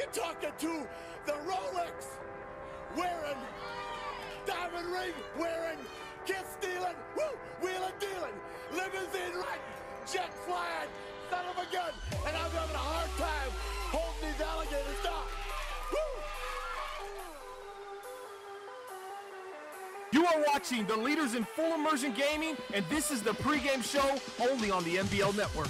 You're talking to the Rolex wearing, diamond ring wearing, kiss stealing, woo, wheeling dealing, limousine riding, jet flying, son of a gun, and I'm having a hard time holding these alligators down. Woo! You are watching the leaders in full immersion gaming, and this is the pregame show only on the NBL Network.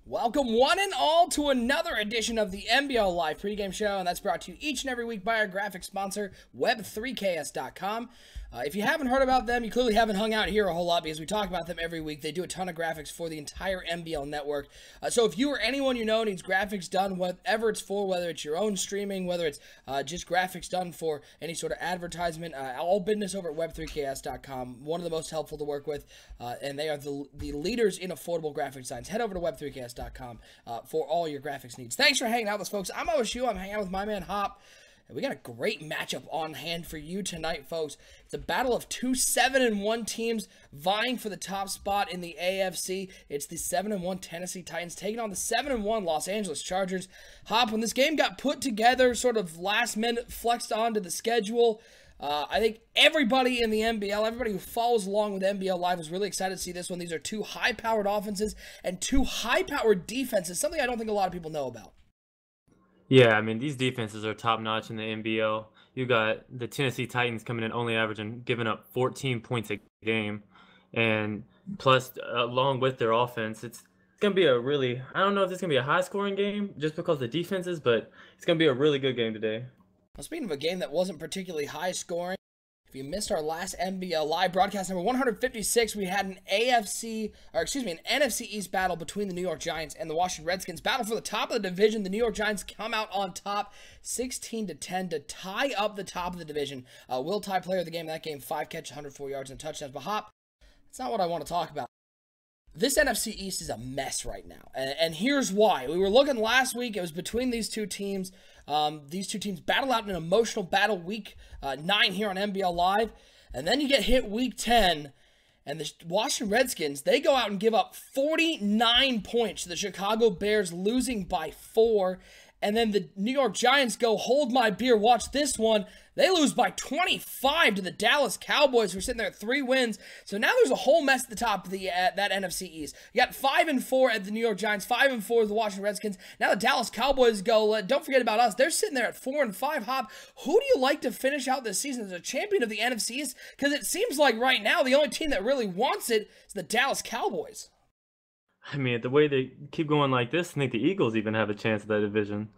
Welcome one and all to another edition of the NBL Live pregame show, and that's brought to you each and every week by our graphic sponsor, Web3KS.com. If you haven't heard about them, you clearly haven't hung out here a whole lot because we talk about them every week. They do a ton of graphics for the entire NBL network. So if you or anyone you know needs graphics done, whatever it's for, whether it's your own streaming, whether it's just graphics done for any sort of advertisement, all business over at Web3KS.com. One of the most helpful to work with, and they are the leaders in affordable graphic designs. Head over to Web3KS.com for all your graphics needs. Thanks for hanging out with us, folks. I'm OSU. I'm hanging out with my man Hop. We got a great matchup on hand for you tonight, folks. It's a battle of two 7-1 teams vying for the top spot in the AFC. It's the 7-1 Tennessee Titans taking on the 7-1 Los Angeles Chargers. Hop, when this game got put together, sort of last minute, flexed onto the schedule, I think everybody in the NBL, everybody who follows along with NBL Live is really excited to see this one. These are two high-powered offenses and two high-powered defenses, something I don't think a lot of people know about. Yeah, I mean, these defenses are top-notch in the NBL. You got the Tennessee Titans coming in only averaging, giving up 14 points a game. And plus, along with their offense, it's going to be a really, I don't know if it's going to be a high-scoring game just because of the defenses, but it's going to be a really good game today. Well, speaking of a game that wasn't particularly high-scoring, if you missed our last NBL Live broadcast number 156, we had an NFC East battle between the New York Giants and the Washington Redskins. Battle for the top of the division. The New York Giants come out on top 16-10 to tie up the top of the division. Will Tye, player of the game in that game, 5 catches, 104 yards, and touchdowns. But Hop, that's not what I want to talk about. This NFC East is a mess right now, and here's why. We were looking last week. It was between these two teams. These two teams battle out in an emotional battle week 9 here on NBL Live, and then you get hit week 10, and the Washington Redskins, they go out and give up 49 points to the Chicago Bears, losing by 4. And then the New York Giants go, hold my beer, watch this one. They lose by 25 to the Dallas Cowboys, who are sitting there at 3 wins. So now there's a whole mess at the top of the that NFC East. You got 5-4 at the New York Giants, 5-4 at the Washington Redskins. Now the Dallas Cowboys go, don't forget about us. They're sitting there at 4-5. Hop, who do you like to finish out this season as a champion of the NFC East? Because it seems like right now the only team that really wants it is the Dallas Cowboys. I mean, the way they keep going like this, I think the Eagles even have a chance at that division.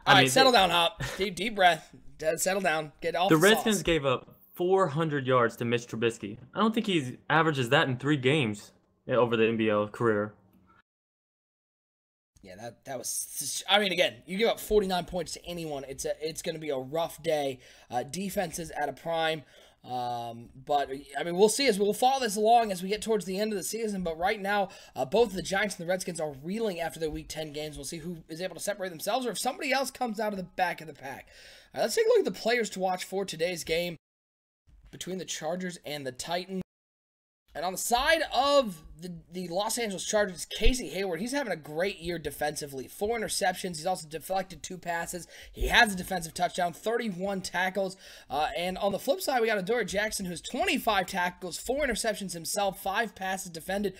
All right, settle down, Hop. Deep breath. Settle down. Get off the Redskins sauce. gave up 400 yards to Mitch Trubisky. I don't think he averages that in 3 games over the NBL career. Yeah, that was. I mean, again, you give up 49 points to anyone, it's going to be a rough day. Defenses at a prime. But I mean, we'll see as we'll follow this along as we get towards the end of the season. But right now, both the Giants and the Redskins are reeling after their Week 10 games. We'll see who is able to separate themselves or if somebody else comes out of the back of the pack. All right, let's take a look at the players to watch for today's game between the Chargers and the Titans. And on the side of the Los Angeles Chargers, Casey Hayward, he's having a great year defensively. 4 interceptions. He's also deflected 2 passes. He has a defensive touchdown, 31 tackles. And on the flip side, we got Adoree Jackson, who's 25 tackles, 4 interceptions himself, 5 passes defended.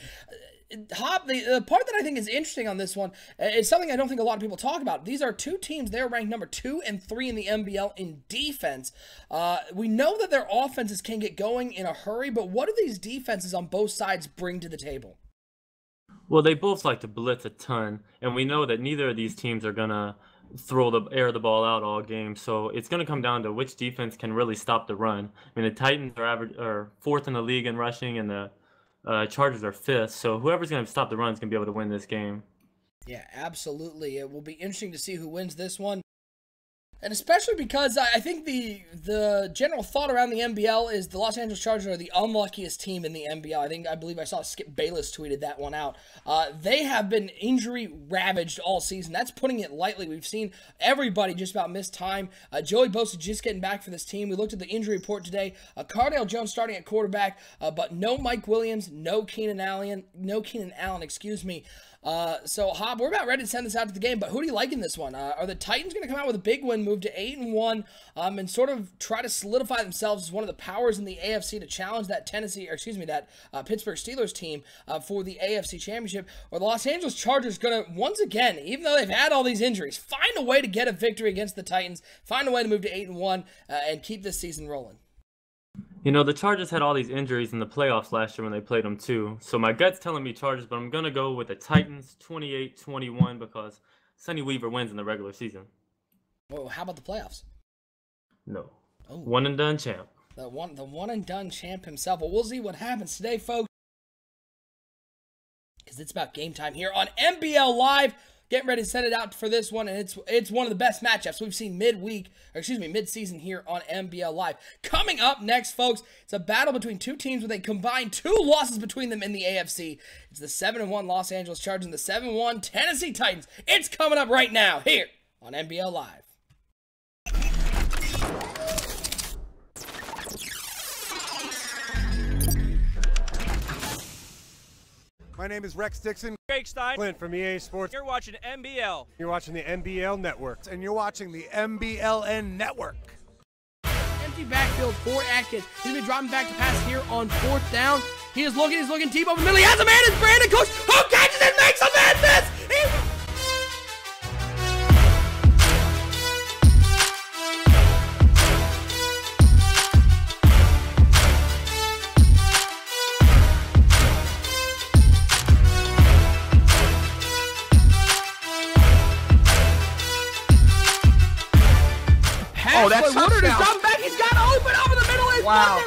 Hop, the part that I think is interesting on this one is something I don't think a lot of people talk about. These are two teams. They're ranked number 2 and 3 in the NBL in defense. We know that their offenses can get going in a hurry, but what do these defenses on both sides bring to the table? Well, they both like to blitz a ton, and we know that neither of these teams are going to air the ball out all game. So it's going to come down to which defense can really stop the run. I mean, the Titans are 4th in the league in rushing, and the Chargers are 5th, so whoever's going to stop the run is going to be able to win this game. Yeah, absolutely. It will be interesting to see who wins this one. And especially because I think the general thought around the NBL is the Los Angeles Chargers are the unluckiest team in the NBL. I believe I saw Skip Bayless tweeted that one out. They have been injury ravaged all season. That's putting it lightly. We've seen everybody just about miss time. Joey Bosa just getting back for this team. We looked at the injury report today. Cardale Jones starting at quarterback, but no Mike Williams, no Keenan Allen, excuse me. So, Hob, we're about ready to send this out to the game, but who do you like in this one? Are the Titans going to come out with a big win, move to 8-1, and sort of try to solidify themselves as one of the powers in the AFC to challenge that Pittsburgh Steelers team for the AFC Championship? Or the Los Angeles Chargers going to, once again, even though they've had all these injuries, find a way to get a victory against the Titans, find a way to move to 8-1, and keep this season rolling? You know, the Chargers had all these injuries in the playoffs last year when they played them too. So my gut's telling me Chargers, but I'm going to go with the Titans 28-21 because Sonny Weaver wins in the regular season. Well, how about the playoffs? No. Oh. One and done champ. The one and done champ himself. Well, we'll see what happens today, folks, because it's about game time here on NBL Live. Getting ready to send it out for this one, and it's one of the best matchups we've seen mid-season here on NBL Live. Coming up next, folks, it's a battle between two teams with a combined 2 losses between them in the AFC. It's the 7-1 Los Angeles Chargers and the 7-1 Tennessee Titans. It's coming up right now here on NBL Live. My name is Rex Dixon. Jake Stein. Clint from EA Sports. You're watching NBL. You're watching the NBL Network. And you're watching the MBLN Network. Empty backfield for Atkins. He's been dropping back to pass here on 4th down. He's looking, Tebow in the middle. He has a man, it's Brandon Cooks, who catches it, makes a man miss! Oh, that's Woodard is touchdown. dropping back. He's got open over the middle. Wow.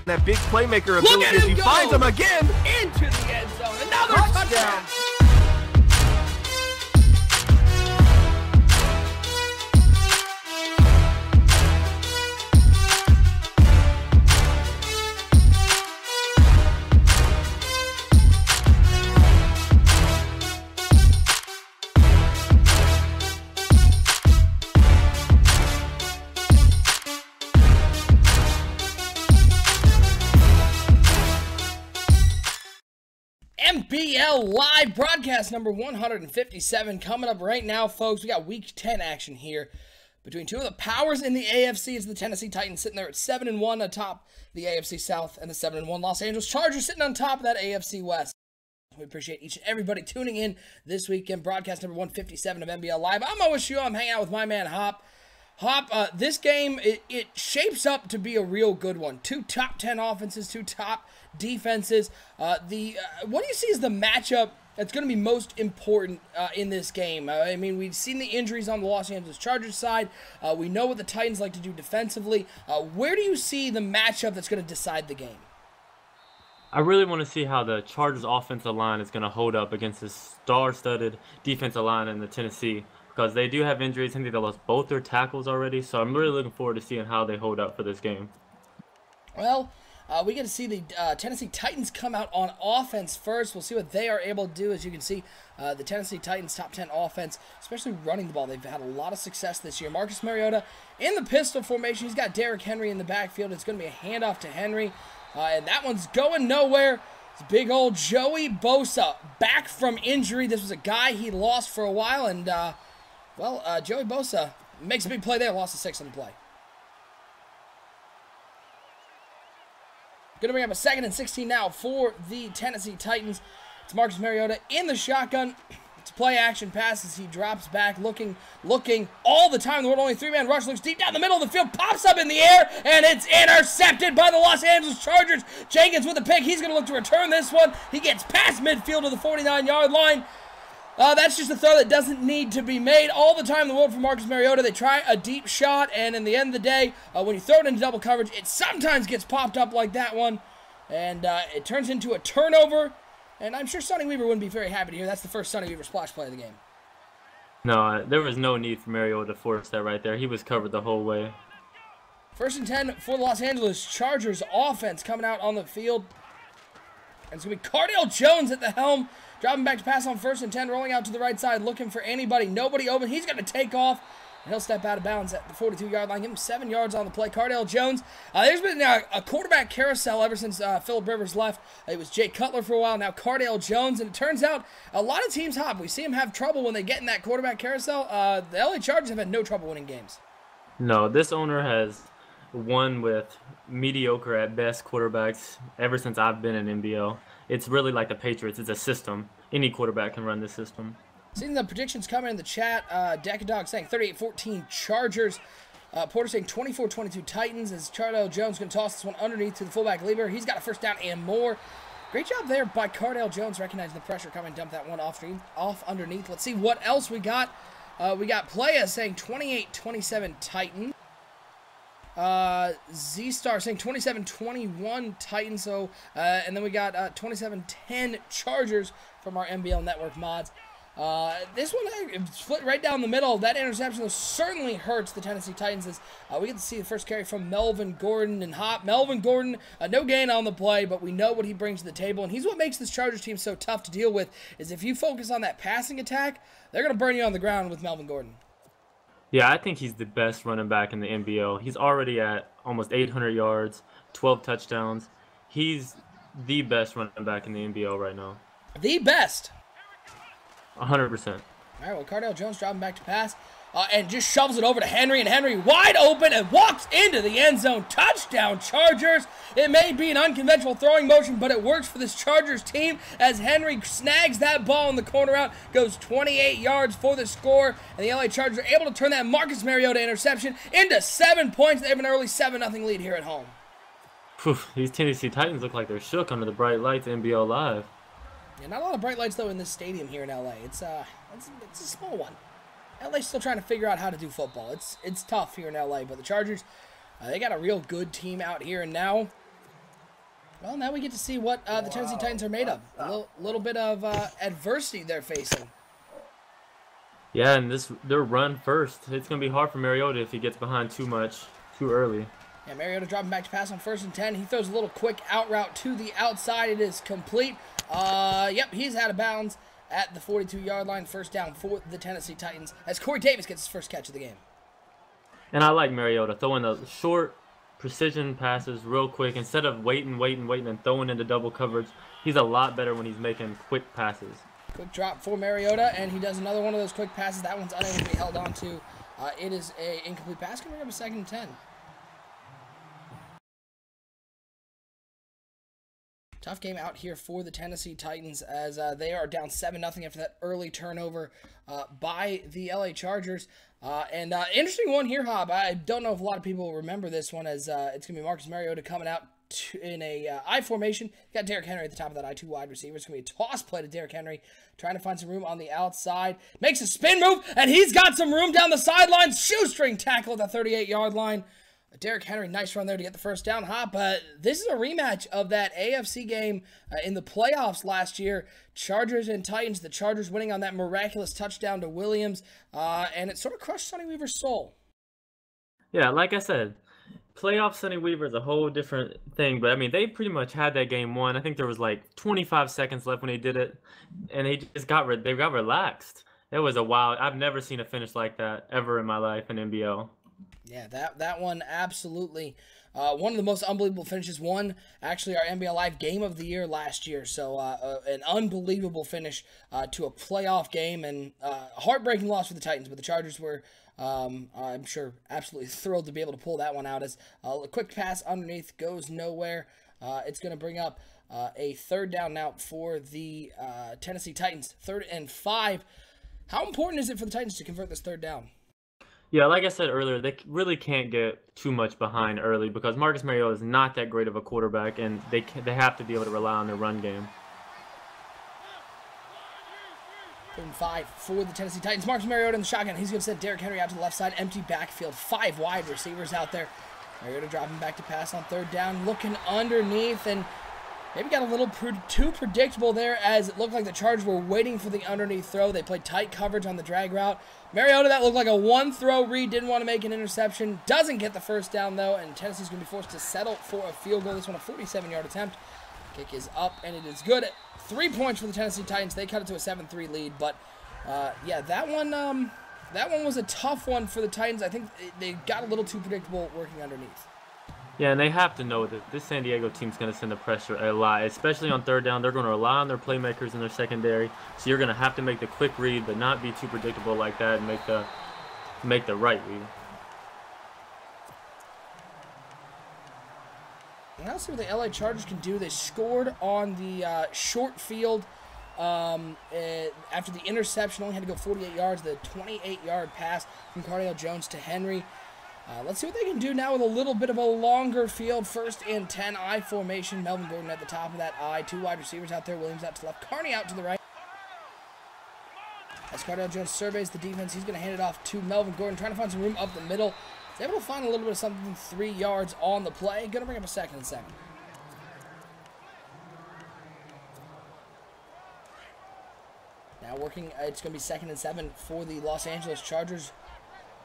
That big playmaker ability as he finds him again. Into the end zone. Another touchdown. NBL Live broadcast number 157 coming up right now, folks. We got Week 10 action here between two of the powers in the AFC. It's the Tennessee Titans sitting there at 7-1 atop the AFC South, and the 7-1 Los Angeles Chargers sitting on top of that AFC West. We appreciate each and everybody tuning in this weekend. Broadcast number 157 of NBL Live. I'm OSU. I'm hanging out with my man Hop. Hop, this game, it shapes up to be a real good one. 2 top 10 offenses, 2 top defenses. What do you see as the matchup that's going to be most important in this game? I mean, we've seen the injuries on the Los Angeles Chargers side. We know what the Titans like to do defensively. Where do you see the matchup that's going to decide the game? I really want to see how the Chargers offensive line is going to hold up against this star-studded defensive line in the Tennessee, because they do have injuries. I think they lost both their tackles already, so I'm really looking forward to seeing how they hold up for this game. Well, we get to see the Tennessee Titans come out on offense first. We'll see what they are able to do. As you can see, the Tennessee Titans top 10 offense, especially running the ball. They've had a lot of success this year. Marcus Mariota in the pistol formation. He's got Derrick Henry in the backfield. It's going to be a handoff to Henry, and that one's going nowhere. It's big old Joey Bosa back from injury. This was a guy he lost for a while, and Joey Bosa makes a big play there. Lost a 6 on the play. Going to bring up a 2nd and 16 now for the Tennessee Titans. It's Marcus Mariota in the shotgun. It's a play action pass as he drops back, looking all the time. The world only 3-man rush, looks deep down the middle of the field, pops up in the air, and it's intercepted by the Los Angeles Chargers. Jenkins with a pick. He's going to look to return this one. He gets past midfield to the 49-yard line. That's just a throw that doesn't need to be made. All the time in the world for Marcus Mariota. They try a deep shot, and in the end of the day, when you throw it into double coverage, it sometimes gets popped up like that one, and it turns into a turnover. And I'm sure Sonny Weaver wouldn't be very happy to hear that's the first Sonny Weaver splash play of the game. No, there was no need for Mariota to force that right there. He was covered the whole way. 1st and 10 for the Los Angeles Chargers offense coming out on the field. And it's going to be Cardale Jones at the helm. Dropping back to pass on 1st and 10, rolling out to the right side, looking for anybody. Nobody open. He's going to take off. And he'll step out of bounds at the 42-yard line. Give him 7 yards on the play. Cardale Jones. There's been a quarterback carousel ever since Phillip Rivers left. It was Jay Cutler for a while. Now Cardale Jones. And it turns out a lot of teams hop. We see them have trouble when they get in that quarterback carousel. The LA Chargers have had no trouble winning games. No, this owner has won with mediocre at best quarterbacks ever since I've been in NBL. It's really like the Patriots. It's a system. Any quarterback can run this system. Seeing the predictions coming in the chat, Decadog saying 38-14 Chargers. Porter saying 24-22 Titans as Cardale Jones going to toss this one underneath to the fullback leader. He's got a 1st down and more. Great job there by Cardale Jones, recognizing the pressure coming, dump that one off underneath. Let's see what else we got. We got Playa saying 28-27 Titans. Z-Star saying 27-21 Titans. So, and then we got 27-10 Chargers from our NBL Network mods. This one split right down the middle. That interception certainly hurts the Tennessee Titans as we get to see the first carry from Melvin Gordon and Hop. Melvin Gordon, no gain on the play, but we know what he brings to the table, and he's what makes this Chargers team so tough to deal with, is if you focus on that passing attack, they're going to burn you on the ground with Melvin Gordon. Yeah, I think he's the best running back in the NBL. He's already at almost 800 yards, 12 touchdowns. He's the best running back in the NBL right now. The best. 100%. All right, well, Cardale Jones dropping back to pass and just shovels it over to Henry, and Henry wide open and walks into the end zone. Touchdown, Chargers. It may be an unconventional throwing motion, but it works for this Chargers team as Henry snags that ball in the corner out, goes 28 yards for the score, and the LA Chargers are able to turn that Marcus Mariota interception into 7 points. They have an early 7-0 lead here at home. Whew, these Tennessee Titans look like they're shook under the bright lights NBL Live. Yeah, not a lot of bright lights, though, in this stadium here in LA. It's a small one. LA's still trying to figure out how to do football. It's tough here in LA, but the Chargers, they got a real good team out here, and now we get to see what the Tennessee Titans are made of. A little bit of adversity they're facing. Yeah, and their run first. It's going to be hard for Mariota if he gets behind too early. Yeah, Mariota dropping back to pass on 1st and 10. He throws a little quick out route to the outside. It is complete. Yep, he's out of bounds at the 42-yard line. 1st down for the Tennessee Titans as Corey Davis gets his first catch of the game. And I like Mariota throwing the short precision passes real quick instead of waiting and throwing into double coverage. He's a lot better when he's making quick passes. Quick drop for Mariota, and he does another one of those quick passes. That one's unable to be held on to. It is an incomplete pass. Coming up a 2nd and 10. Tough game out here for the Tennessee Titans as they are down 7-0 after that early turnover by the LA Chargers. And interesting one here, Hob. I don't know if a lot of people remember this one as it's going to be Marcus Mariota coming out in a I formation. You got Derrick Henry at the top of that I2 wide receiver. It's going to be a toss play to Derrick Henry, trying to find some room on the outside. Makes a spin move, and he's got some room down the sideline. Shoestring tackle at the 38-yard line. Derrick Henry, nice run there to get the 1st down. Hop, this is a rematch of that AFC game in the playoffs last year. Chargers and Titans. The Chargers winning on that miraculous touchdown to Williams, and it sort of crushed Sonny Weaver's soul. Yeah, like I said, playoff Sonny Weaver is a whole different thing. But, I mean, they pretty much had that game won. I think there was like 25 seconds left when they did it, and they got relaxed. It was a wild – I've never seen a finish like that ever in my life in NBL. Yeah, that one absolutely one of the most unbelievable finishes. Won actually our NBL Live Game of the Year last year. So an unbelievable finish to a playoff game, and a heartbreaking loss for the Titans. But the Chargers were, I'm sure, absolutely thrilled to be able to pull that one out. As a quick pass underneath goes nowhere. It's going to bring up a 3rd down now for the Tennessee Titans. 3rd and 5. How important is it for the Titans to convert this 3rd down? Yeah, like I said earlier, they really can't get too much behind early because Marcus Mariota is not that great of a quarterback, and they have to be able to rely on their run game. 3rd and 5 for the Tennessee Titans. Marcus Mariota in the shotgun. He's going to send Derrick Henry out to the left side. Empty backfield. 5 wide receivers out there. Mariota dropping back to pass on 3rd down. Looking underneath, and Maybe got a little too predictable there, as it looked like the Chargers were waiting for the underneath throw. They played tight coverage on the drag route. Mariota, that looked like a one-throw read. Didn't want to make an interception. Doesn't get the first down, though, and Tennessee's going to be forced to settle for a field goal. This one, a 47-yard attempt. Kick is up, and it is good. 3 points for the Tennessee Titans. They cut it to a 7-3 lead, but, yeah, that one was a tough one for the Titans. I think they got a little too predictable working underneath. Yeah, and they have to know that this San Diego team's going to send the pressure a lot, especially on third down. They're going to rely on their playmakers in their secondary, so you're going to have to make the quick read, but not be too predictable like that, and make the right read. Now let's see what the LA Chargers can do. They scored on the short field after the interception. Only had to go 48 yards. The 28-yard pass from Cardale Jones to Henry. Let's see what they can do now with a little bit of a longer field. 1st and 10, I formation. Melvin Gordon at the top of that I. 2 wide receivers out there. Williams out to the left. Carney out to the right. As Cardale Jones surveys the defense, he's going to hand it off to Melvin Gordon, trying to find some room up the middle. He's able to find a little bit of something, 3 yards on the play. Going to bring up a 2nd and 7. Now working, it's going to be 2nd and 7 for the Los Angeles Chargers.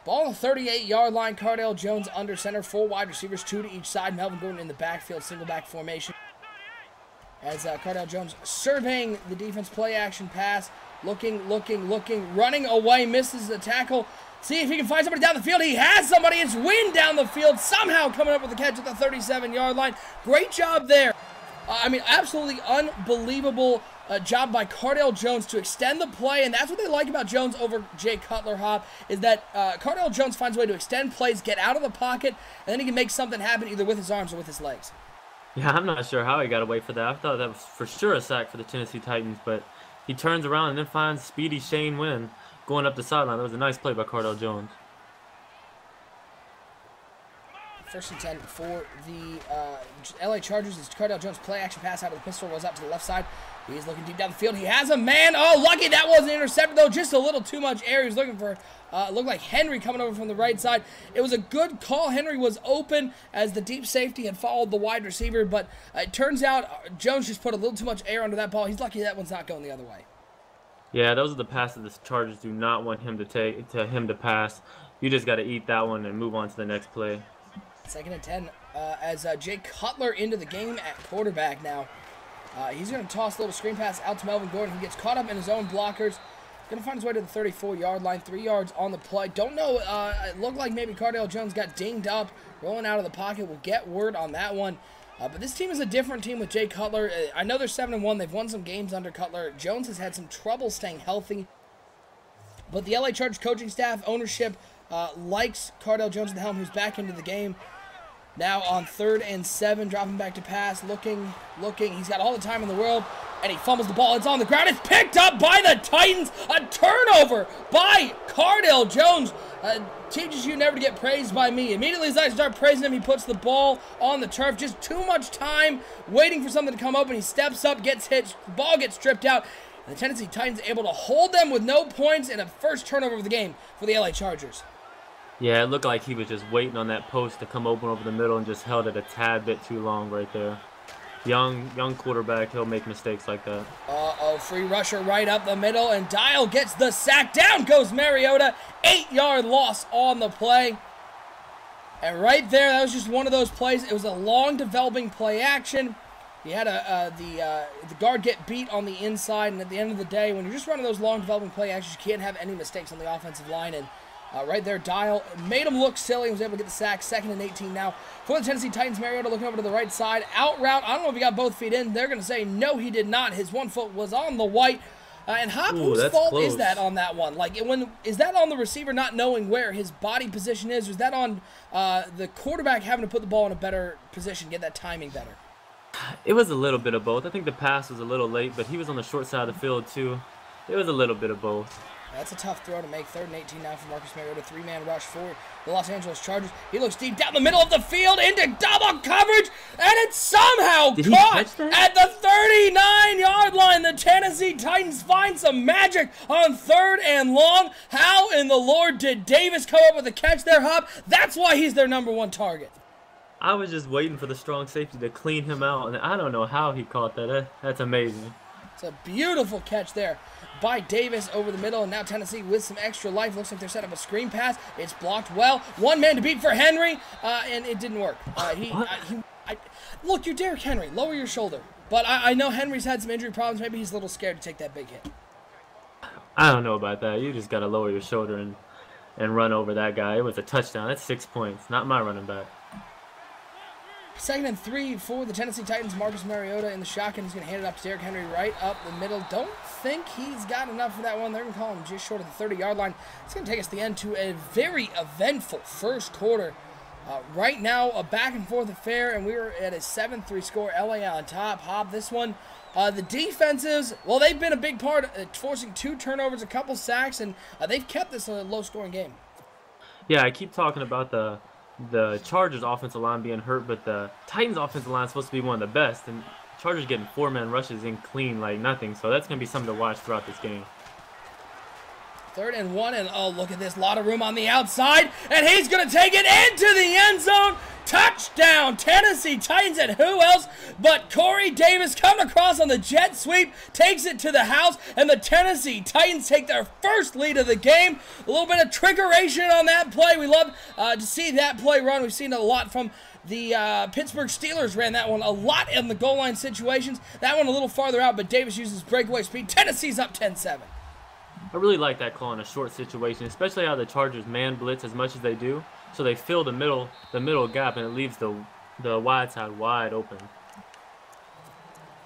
Ball on the 38-yard line. Cardale Jones under center. 4 wide receivers, 2 to each side. Melvin Gordon in the backfield, single back formation. As Cardale Jones surveying the defense, play action pass. Looking, running away, misses the tackle. See if he can find somebody down the field. He has somebody. It's Wynn down the field, somehow coming up with the catch at the 37-yard line. Great job there. I mean, absolutely unbelievable job by Cardale Jones to extend the play, and that's what they like about Jones over Jay Cutler, Hop, is that Cardale Jones finds a way to extend plays, get out of the pocket, and then he can make something happen either with his arms or with his legs. Yeah, I'm not sure how he got away for that. I thought that was for sure a sack for the Tennessee Titans, but he turns around and then finds speedy Shane Wynn going up the sideline. That was a nice play by Cardale Jones. 1st and 10 for the LA Chargers. As Cardale Jones play action pass out of the pistol, rolls out to the left side. He's looking deep down the field. He has a man. Oh, lucky that wasn't intercepted, though. Just a little too much air. He was looking for, looked like Henry coming over from the right side. It was a good call. Henry was open as the deep safety had followed the wide receiver, but it turns out Jones just put a little too much air under that ball. He's lucky that one's not going the other way. Yeah, those are the passes the Chargers do not want him to pass. You just got to eat that one and move on to the next play. 2nd and 10 as Jay Cutler into the game at quarterback now. He's going to toss a little screen pass out to Melvin Gordon. He gets caught up in his own blockers. Going to find his way to the 34-yard line. 3 yards on the play. Don't know. It looked like maybe Cardale Jones got dinged up, rolling out of the pocket. We'll get word on that one. But this team is a different team with Jay Cutler. I know they're 7-1. They've won some games under Cutler. Jones has had some trouble staying healthy. But the LA Chargers coaching staff, ownership, likes Cardale Jones at the helm, who's back into the game. Now on 3rd and 7, dropping back to pass, looking. He's got all the time in the world, and he fumbles the ball. It's on the ground. It's picked up by the Titans. A turnover by Cardale Jones. Teaches you never to get praised by me. Immediately as I start praising him, he puts the ball on the turf. Just too much time waiting for something to come open. He steps up, gets hit, the ball gets stripped out. And the Tennessee Titans able to hold them with no points and a first turnover of the game for the LA Chargers. Yeah, it looked like he was just waiting on that post to come open over the middle and just held it a tad bit too long right there. Young quarterback, he'll make mistakes like that. Uh-oh, free rusher right up the middle, and Dial gets the sack. Down goes Mariota. 8-yard loss on the play. And right there, that was just one of those plays. It was a long developing play action. You had the guard get beat on the inside, and at the end of the day, when you're just running those long developing play actions, you can't have any mistakes on the offensive line. And right there, Dial made him look silly. He was able to get the sack. 2nd and 18 now for the Tennessee Titans. Mariota looking over to the right side. Out route. I don't know if he got both feet in. They're going to say no, he did not. His one foot was on the white. And Hop, whose fault is that on that one? Like, is that on the receiver not knowing where his body position is? Or is that on the quarterback having to put the ball in a better position, get that timing better? It was a little bit of both. I think the pass was a little late, but he was on the short side of the field too. It was a little bit of both. That's a tough throw to make. 3rd and 18 now for Marcus Mariota. 3-man rush for the Los Angeles Chargers. He looks deep down the middle of the field into double coverage, and it's somehow caught at the 39-yard line. The Tennessee Titans find some magic on 3rd and long. How in the Lord did Davis come up with a catch there, Hop? That's why he's their #1 target. I was just waiting for the strong safety to clean him out, and I don't know how he caught that. That's amazing. It's a beautiful catch there by Davis over the middle, and now Tennessee with some extra life. Looks like they're setting up a screen pass. It's blocked well. One man to beat for Henry, and it didn't work. Look, you're Derrick Henry. Lower your shoulder. But I know Henry's had some injury problems. Maybe he's a little scared to take that big hit. I don't know about that. You just got to lower your shoulder and run over that guy. It was a touchdown. That's 6 points. Not my running back. 2nd and 3 for the Tennessee Titans. Marcus Mariota in the shotgun. He's going to hand it up to Derrick Henry right up the middle. Don't think he's got enough for that one. They're going to call him just short of the 30-yard line. It's going to take us to the end to a very eventful first quarter. Right now, a back-and-forth affair, and we were at a 7-3 score. LA on top. Hobb, this one. The defenses, well, they've been a big part, forcing 2 turnovers, a couple sacks, and they've kept this a low-scoring game. Yeah, I keep talking about the Chargers' offensive line being hurt, but the Titans' offensive line is supposed to be one of the best, and Chargers getting 4-man rushes in clean like nothing, so that's going to be something to watch throughout this game. 3rd and 1, and oh, look at this, lot of room on the outside, and he's going to take it into the end zone. Touchdown, Tennessee Titans, and who else but Corey Davis coming across on the jet sweep, takes it to the house, and the Tennessee Titans take their first lead of the game. A little bit of trickeration on that play. We love to see that play run. We've seen a lot from the Pittsburgh Steelers, ran that one a lot in the goal line situations. That one a little farther out, but Davis uses breakaway speed. Tennessee's up 10-7. I really like that call in a short situation, especially how the Chargers man blitz as much as they do. So they fill the middle gap, and it leaves the wide side wide open.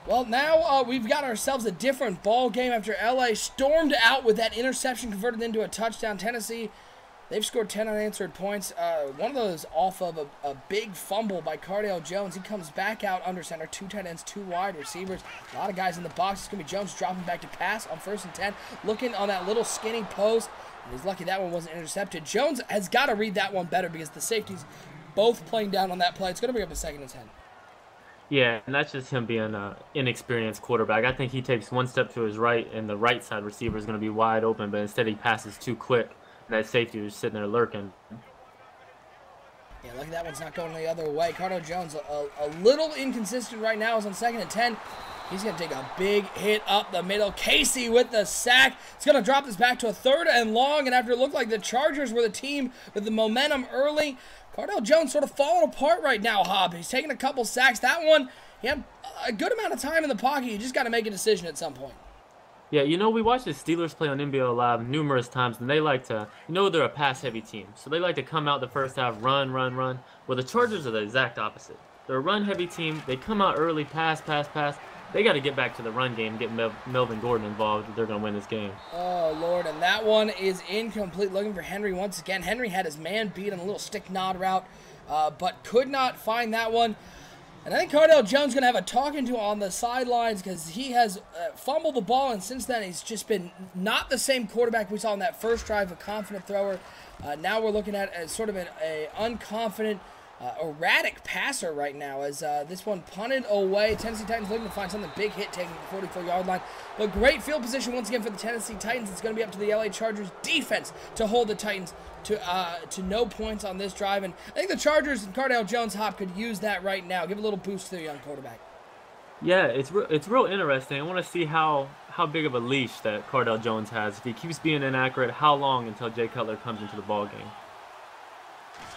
Well, now we've got ourselves a different ball game after LA stormed out with that interception converted into a touchdown. Tennessee, they've scored 10 unanswered points. One of those off of a big fumble by Cardale Jones. He comes back out under center. 2 tight ends, 2 wide receivers. A lot of guys in the box. It's going to be Jones dropping back to pass on 1st and 10. Looking on that little skinny post. And he's lucky that one wasn't intercepted. Jones has got to read that one better because the safeties both playing down on that play. It's going to bring up a 2nd and 10. Yeah, and that's just him being an inexperienced quarterback. I think he takes one step to his right, and the right side receiver is going to be wide open, but instead he passes too quick. That safety was sitting there lurking. Yeah, lucky that one's not going the other way. Cardale Jones a little inconsistent right now. Is on 2nd and 10. He's going to take a big hit up the middle. Casey with the sack. It's going to drop this back to a 3rd and long. And after it looked like the Chargers were the team with the momentum early, Cardale Jones sort of falling apart right now, Hobb. He's taking a couple sacks. That one, he had a good amount of time in the pocket. You just got to make a decision at some point. Yeah, you know, we watched the Steelers play on NBL Live numerous times, and they like to, they're a pass-heavy team. So they like to come out the first half, run. Well, the Chargers are the exact opposite. They're a run-heavy team. They come out early, pass. They got to get back to the run game, get Melvin Gordon involved if they're going to win this game. Oh, Lord, and that one is incomplete. Looking for Henry once again. Henry had his man beat on a little stick nod route, but could not find that one. And I think Cardale Jones going to have a talking to on the sidelines because he has fumbled the ball, and since then he's just been not the same quarterback we saw in that first drive, a confident thrower. Now we're looking at sort of an unconfident, erratic passer right now as this one punted away. Tennessee Titans looking to find something big hit taking the 44-yard line. But great field position once again for the Tennessee Titans. It's going to be up to the LA Chargers defense to hold the Titans to no points on this drive. And I think the Chargers and Cardale Jones Hop could use that right now. Give a little boost to their young quarterback. Yeah, it's real interesting. I want to see how big of a leash that Cardale Jones has. If he keeps being inaccurate, how long until Jay Cutler comes into the ball game?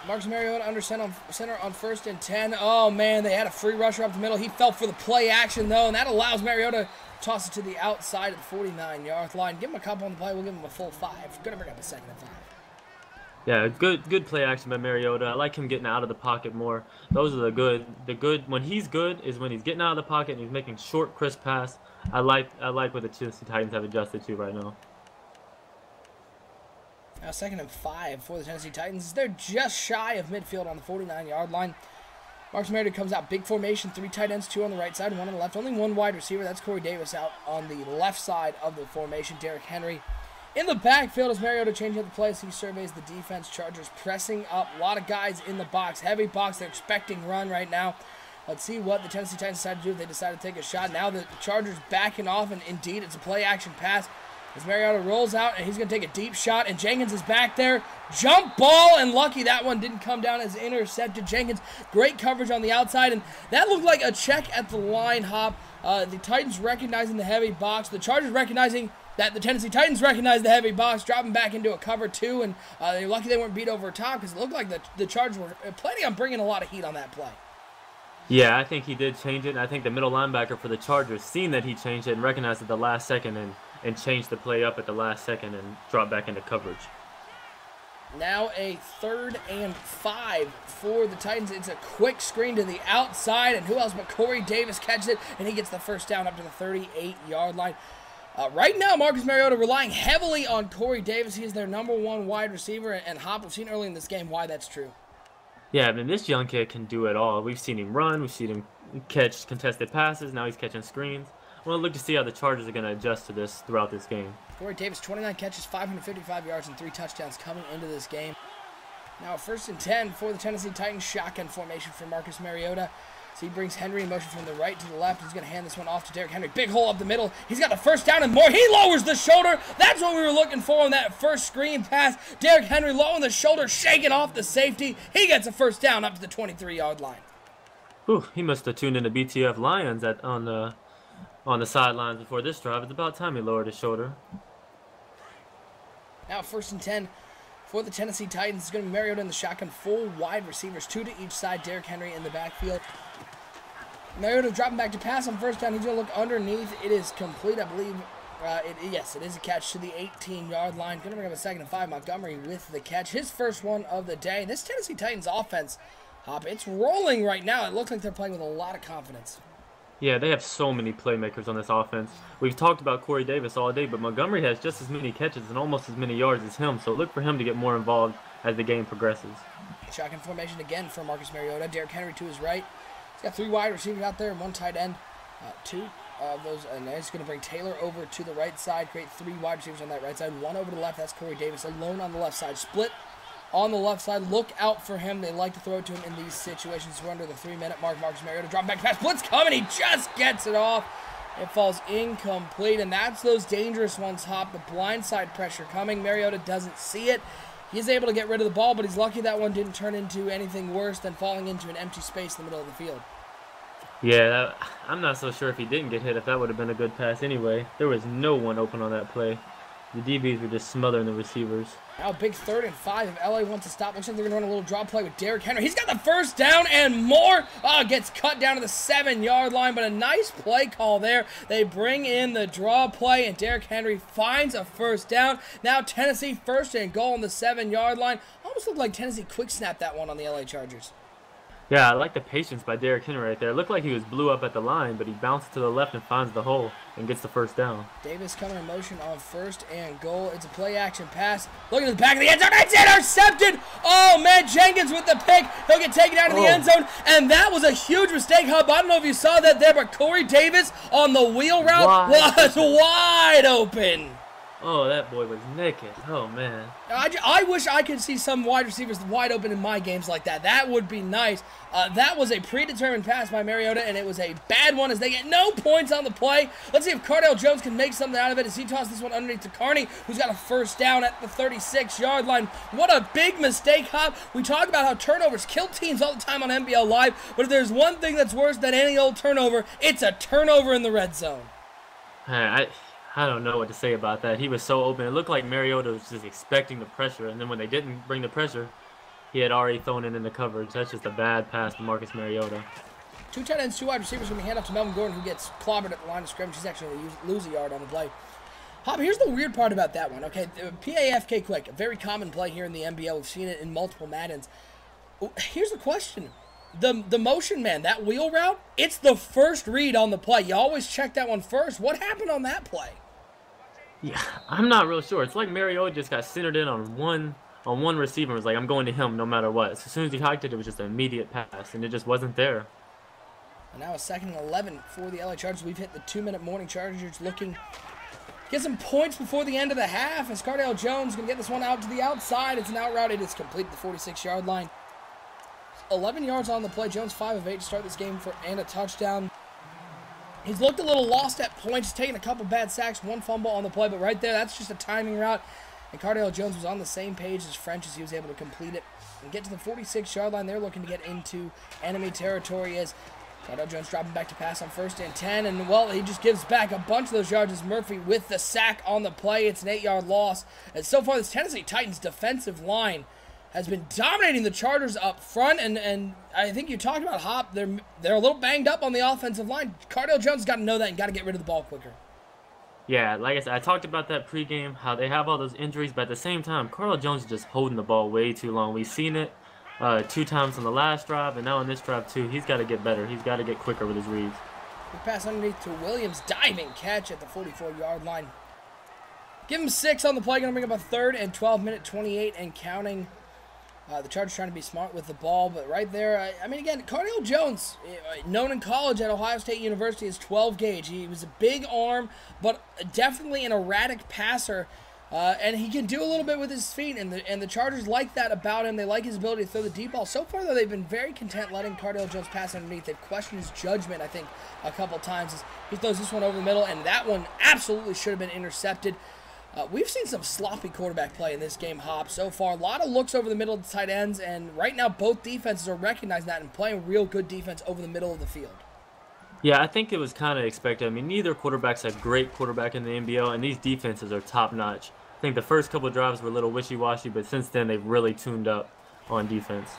Marcus Mariota under center on 1st and 10. Oh, man, they had a free rusher up the middle. He fell for the play action, though, and that allows Mariota to toss it to the outside of the 49-yard line. Give him a couple on the play. We'll give him a full 5. Going to bring up a 2nd and 5. Yeah, good play action by Mariota. I like him getting out of the pocket more. Those are the good. When he's good is when he's getting out of the pocket and he's making short, crisp pass. I like what the Tennessee Titans have adjusted to right now. Now 2nd and 5 for the Tennessee Titans. They're just shy of midfield on the 49-yard line. Marcus Mariota comes out, big formation, 3 tight ends, 2 on the right side, 1 on the left. Only 1 wide receiver. That's Corey Davis out on the left side of the formation. Derrick Henry in the backfield as Mariota changing up the plays. He surveys the defense. Chargers pressing up. A lot of guys in the box. Heavy box. They're expecting run right now. Let's see what the Tennessee Titans decide to do if they decide to take a shot. Now the Chargers backing off, and indeed it's a play-action pass. As Mariota rolls out, and he's going to take a deep shot, and Jenkins is back there. Jump ball, and lucky that one didn't come down as intercepted. Jenkins, great coverage on the outside, and that looked like a check at the line, Hop. The Titans recognizing the heavy box. The Chargers recognizing that the Tennessee Titans recognized the heavy box, dropping back into a cover 2, and they're lucky they weren't beat over top because it looked like the Chargers were planning on bringing a lot of heat on that play. Yeah, I think he did change it, and I think the middle linebacker for the Chargers seen that he changed it and recognized it the last second and changed the play up at the last second and dropped back into coverage. Now a 3rd and 5 for the Titans. It's a quick screen to the outside, and who else but Corey Davis catches it, and he gets the first down up to the 38-yard line. Right now, Marcus Mariota relying heavily on Corey Davis. He is their #1 wide receiver, and Hop, we've seen early in this game why that's true. Yeah, I mean, this young kid can do it all. We've seen him run. We've seen him catch contested passes. Now he's catching screens. I want to look to see how the Chargers are going to adjust to this throughout this game. Corey Davis, 29 catches, 555 yards, and 3 touchdowns coming into this game. Now 1st and 10 for the Tennessee Titans. Shotgun formation for Marcus Mariota. So he brings Henry in motion from the right to the left. He's going to hand this one off to Derrick Henry. Big hole up the middle. He's got the first down and more. He lowers the shoulder. That's what we were looking for on that first screen pass. Derrick Henry lowering the shoulder, shaking off the safety. He gets a first down up to the 23-yard line. Whew, he must have tuned into BTF Lions on the sidelines before this drive. It's about time he lowered his shoulder. Now 1st and 10 for the Tennessee Titans. It's going to be Mariota in the shotgun. 4 wide receivers, 2 to each side. Derrick Henry in the backfield. Mariota dropping back to pass on first down. He's going to look underneath. It is complete, I believe. Yes, it is a catch to the 18-yard line. Going to bring up a 2nd and 5. Montgomery with the catch. His first one of the day. This Tennessee Titans offense, Hop, it's rolling right now. It looks like they're playing with a lot of confidence. Yeah, they have so many playmakers on this offense. We've talked about Corey Davis all day, but Montgomery has just as many catches and almost as many yards as him, so look for him to get more involved as the game progresses. Shotgun formation again for Marcus Mariota. Derrick Henry to his right. He's got 3 wide receivers out there and 1 tight end. 2 of those, and he's going to bring Taylor over to the right side, create 3 wide receivers on that right side. 1 over to the left, that's Corey Davis alone on the left side. Split on the left side. Look out for him. They like to throw it to him in these situations. We're under the 3-minute mark. Marcus Mariota drop back pass. Blitz coming. He just gets it off. It falls incomplete, and that's those dangerous ones, Hop. The blindside pressure coming. Mariota doesn't see it. He's able to get rid of the ball, but he's lucky that one didn't turn into anything worse than falling into an empty space in the middle of the field. Yeah, I'm not so sure if he didn't get hit, if that would have been a good pass anyway. There was no one open on that play. The DBs were just smothering the receivers. Now a big 3rd and 5 if LA wants to stop. Looks like they're going to run a little draw play with Derrick Henry. He's got the first down and more. Oh, gets cut down to the 7-yard line, but a nice play call there. They bring in the draw play, and Derrick Henry finds a first down. Now Tennessee 1st and goal on the 7-yard line. Almost looked like Tennessee quick snapped that one on the LA Chargers. Yeah, I like the patience by Derrick Henry right there. It looked like he was blew up at the line, but he bounces to the left and finds the hole and gets the first down. Davis coming in motion on 1st and goal. It's a play-action pass. Looking at the back of the end zone. It's intercepted! Oh, man, Jenkins with the pick. He'll get taken out of the end zone, and that was a huge mistake, Hub. I don't know if you saw that there, but Corey Davis on the wheel route was wide open. Oh, that boy was naked. Oh, man. I wish I could see some wide receivers wide open in my games like that. That would be nice. That was a predetermined pass by Mariota, and it was a bad one as they get no points on the play. Let's see if Cardale Jones can make something out of it as he tosses this one underneath to Carney, who's got a first down at the 36-yard line. What a big mistake, Hop. We talk about how turnovers kill teams all the time on NBL Live, but if there's one thing that's worse than any old turnover, it's a turnover in the red zone. I don't know what to say about that. He was so open. It looked like Mariota was just expecting the pressure, and then when they didn't bring the pressure, he had already thrown it in the coverage. That's just a bad pass to Marcus Mariota. 2 tight ends, 2 wide receivers going to hand off to Melvin Gordon, who gets clobbered at the line of scrimmage. He's actually going to lose a yard on the play. Hop, here's the weird part about that one. Okay, PAFK quick, a very common play here in the NBL. We've seen it in multiple Maddens. Here's the question. The motion man, that wheel route, it's the first read on the play. You always check that one first. What happened on that play? Yeah, I'm not real sure. It's like Mariota just got centered in on one receiver and was like, I'm going to him no matter what. So as soon as he hiked it, it was just an immediate pass, and it just wasn't there. And now a 2nd and 11 for the LA Chargers. We've hit the 2-minute morning. Chargers looking to get some points before the end of the half as Cardale Jones going to get this one out to the outside. It's an out route. It is complete at the 46-yard line. 11 yards on the play. Jones 5 of 8 to start this game and a touchdown. He's looked a little lost at points, taking a couple bad sacks, one fumble on the play, but right there, that's just a timing route. And Cardale Jones was on the same page as French as he was able to complete it and get to the 46-yard line. They're looking to get into enemy territory as Cardale Jones dropping back to pass on 1st and 10, and, well, he just gives back a bunch of those yards as Murphy with the sack on the play. It's an 8-yard loss. And so far, this Tennessee Titans defensive line has been dominating the Chargers up front, and I think you talked about Hop. They're a little banged up on the offensive line. Cardale Jones got to know that and got to get rid of the ball quicker. Yeah, like I said, I talked about that pregame, how they have all those injuries, but at the same time, Cardale Jones is just holding the ball way too long. We've seen it 2 times on the last drive, and now on this drive too. He's got to get better. He's got to get quicker with his reads. Quick pass underneath to Williams, diving catch at the 44-yard line. Give him 6 on the play. Going to bring up a 3rd and 12, minute 28 and counting. The Chargers trying to be smart with the ball, but right there, I mean, again, Cardale Jones, known in college at Ohio State University as 12 gauge. He was a big arm, but definitely an erratic passer. And he can do a little bit with his feet, and the Chargers like that about him. They like his ability to throw the deep ball. So far, though, they've been very content letting Cardale Jones pass underneath. They've questioned his judgment, I think, a couple times. As he throws this one over the middle, and that one absolutely should have been intercepted. We've seen some sloppy quarterback play in this game, Hop, so far. A lot of looks over the middle of the tight ends, and right now both defenses are recognizing that and playing real good defense over the middle of the field. Yeah, I think it was kind of expected. I mean, neither quarterback's a great quarterback in the NBL, and these defenses are top-notch. I think the first couple of drives were a little wishy-washy, but since then they've really tuned up on defense.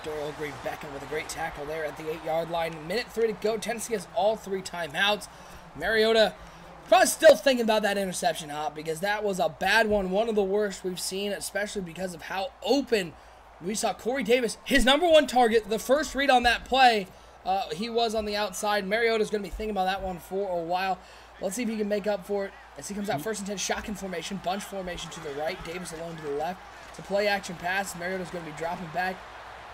Doral Green Beckham with a great tackle there at the 8-yard line. Minute 3 to go. Tennessee has all 3 timeouts. Mariota probably still thinking about that interception, Hop, because that was a bad one of the worst we've seen, especially because of how open we saw Corey Davis, his #1 target, the first read on that play. He was on the outside. Mariota's going to be thinking about that one for a while. Let's see if he can make up for it as he comes out 1st and 10, shotgun formation, bunch formation to the right, Davis alone to the left. It's a play-action pass. Mariota's going to be dropping back,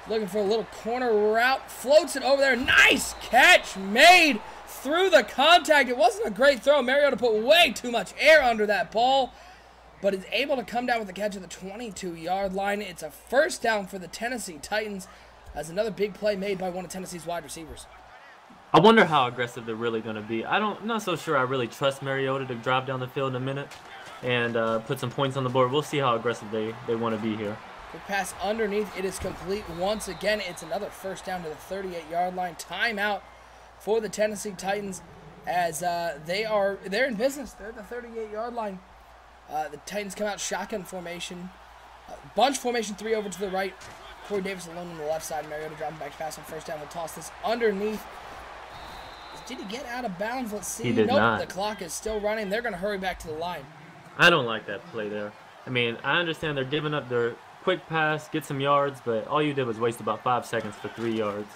looking for a little corner route, floats it over there. Nice catch made through the contact. It wasn't a great throw. Mariota put way too much air under that ball, but is able to come down with the catch at the 22-yard line. It's a 1st down for the Tennessee Titans as another big play made by one of Tennessee's wide receivers. I wonder how aggressive they're really going to be. I'm not so sure I really trust Mariota to drive down the field in a minute and put some points on the board. We'll see how aggressive they want to be here. Quick pass underneath. It is complete once again. It's another 1st down to the 38-yard line. Timeout for the Tennessee Titans as they're in business. They're at the 38-yard line. The Titans come out shotgun formation. Bunch formation, 3 over to the right. Corey Davis alone on the left side. Mariota dropping back to pass on 1st down. We'll toss this underneath. Did he get out of bounds? Let's see. He did not. The clock is still running. They're going to hurry back to the line. I don't like that play there. I mean, I understand they're giving up their quick pass, get some yards, but all you did was waste about 5 seconds for 3 yards.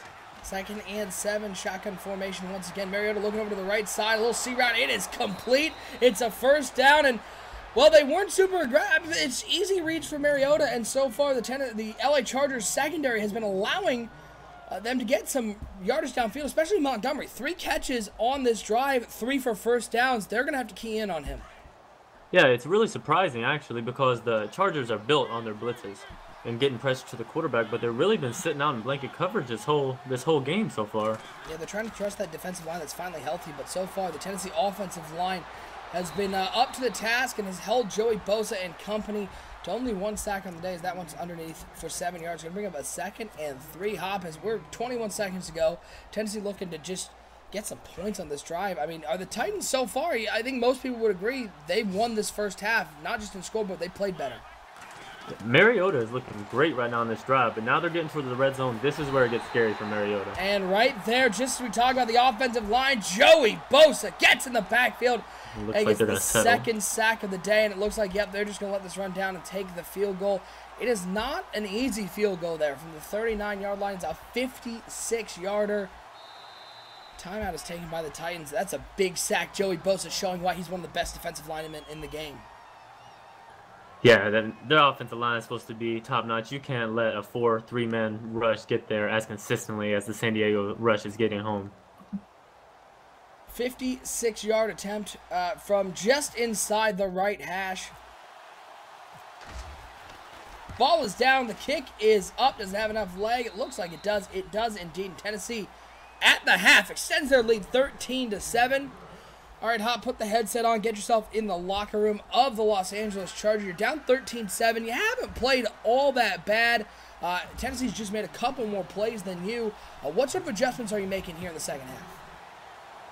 2nd and 7, shotgun formation once again. Mariota looking over to the right side, a little C route. It is complete. It's a 1st down, and, well, they weren't super aggressive. It's easy reads for Mariota, and so far the LA Chargers secondary has been allowing them to get some yardage downfield, especially Montgomery. 3 catches on this drive, 3 for 1st downs. They're going to have to key in on him. Yeah, it's really surprising, actually, because the Chargers are built on their blitzes and getting pressure to the quarterback, but they've really been sitting out in blanket coverage this whole game so far. Yeah, they're trying to trust that defensive line that's finally healthy, but so far the Tennessee offensive line has been up to the task and has held Joey Bosa and company to only 1 sack on the day, as that one's underneath for 7 yards. Going to bring up a 2nd and 3. Hop, as we're 21 seconds to go. Tennessee looking to just get some points on this drive. I mean, are the Titans so far, I think most people would agree, they've won this 1st half, not just in scoreboard, they played better. Mariota is looking great right now on this drive, but now they're getting toward the red zone. This is where it gets scary for Mariota. And right there, just as we talk about the offensive line, Joey Bosa gets in the backfield and gets the 2nd sack of the day, and it looks like, yep, they're just going to let this run down and take the field goal. It is not an easy field goal there from the 39-yard line. It's a 56-yarder. Timeout is taken by the Titans. That's a big sack. Joey Bosa showing why he's one of the best defensive linemen in the game. Yeah, their offensive line is supposed to be top-notch. You can't let a 4-3-man rush get there as consistently as the San Diego rush is getting home. 56-yard attempt from just inside the right hash. Ball is down. The kick is up. Doesn't have enough leg. It looks like it does. It does indeed. Tennessee at the half, extends their lead 13-7. All right, Hop, put the headset on. Get yourself in the locker room of the Los Angeles Chargers. You're down 13-7. You haven't played all that bad. Tennessee's just made a couple more plays than you. What sort of adjustments are you making here in the second half?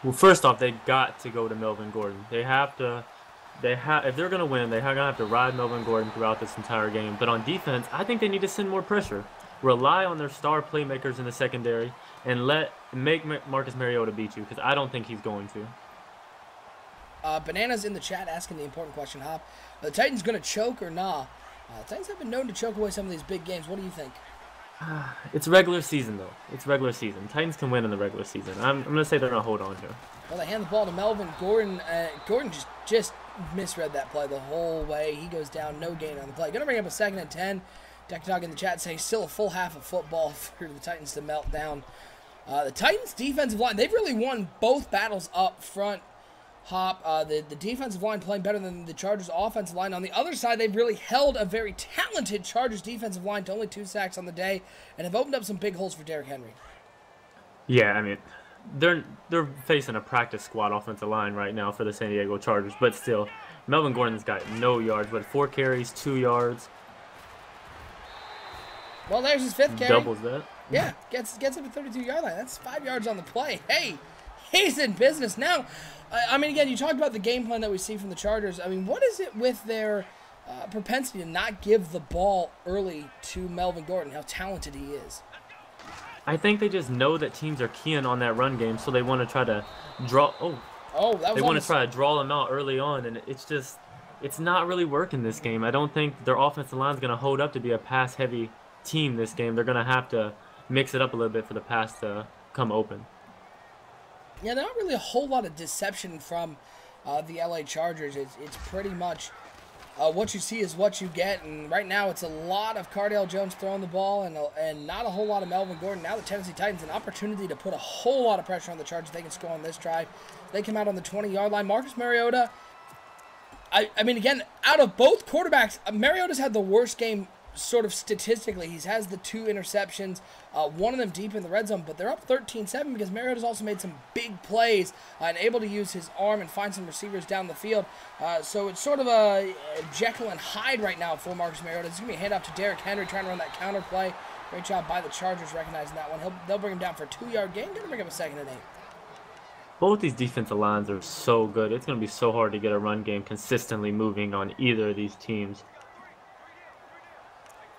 Well, first off, they got to go to Melvin Gordon. If they're going to win, they're going to have to ride Melvin Gordon throughout this entire game. But on defense, I think they need to send more pressure. Rely on their star playmakers in the secondary and make Marcus Mariota beat you, because I don't think he's going to. Bananas in the chat asking the important question, Hop. Are the Titans going to choke or nah? The Titans have been known to choke away some of these big games. What do you think? It's regular season, though. It's regular season. Titans can win in the regular season. I'm going to say they're going to hold on here. Well, they hand the ball to Melvin Gordon. Gordon just misread that play the whole way. He goes down, no gain on the play. Going to bring up a 2nd and 10. Deck Dog in the chat saying still a full half of football for the Titans to melt down. The Titans' defensive line, they've really won both battles up front. Hop, the defensive line playing better than the Chargers' offensive line. On the other side, they've really held a very talented Chargers defensive line to only 2 sacks on the day and have opened up some big holes for Derrick Henry. Yeah, I mean, they're facing a practice squad offensive line right now for the San Diego Chargers, but still, Melvin Gordon's got no yards, but 4 carries, 2 yards. Well, there's his 5th carry. Doubles that. Yeah, gets up to the 32-yard line. That's 5 yards on the play. Hey, he's in business now. I mean, again, you talked about the game plan that we see from the Chargers. I mean, what is it with their propensity to not give the ball early to Melvin Gordon, how talented he is? I think they just know that teams are keying on that run game, so they want to try to draw. They want to try to draw them out early on, and it's not really working this game. I don't think their offensive line is going to hold up to be a pass-heavy team this game. They're going to have to mix it up a little bit for the pass to come open. Yeah, not really a whole lot of deception from the LA Chargers. It's pretty much what you see is what you get, and right now it's a lot of Cardale Jones throwing the ball and not a whole lot of Melvin Gordon. Now the Tennessee Titans an opportunity to put a whole lot of pressure on the Chargers. They can score on this drive. They come out on the 20-yard line. Marcus Mariota, I mean, again, out of both quarterbacks, Mariota's had the worst game sort of statistically. He has the 2 interceptions, one of them deep in the red zone, but they're up 13-7 because Mariota's also made some big plays and able to use his arm and find some receivers down the field. So it's sort of a Jekyll and Hyde right now for Marcus Mariota. It's going to be a handoff to Derrick Henry trying to run that counter play. Great job by the Chargers recognizing that one. They'll bring him down for a 2-yard gain. Going to bring up a 2nd and 8. Both these defensive lines are so good. It's going to be so hard to get a run game consistently moving on either of these teams.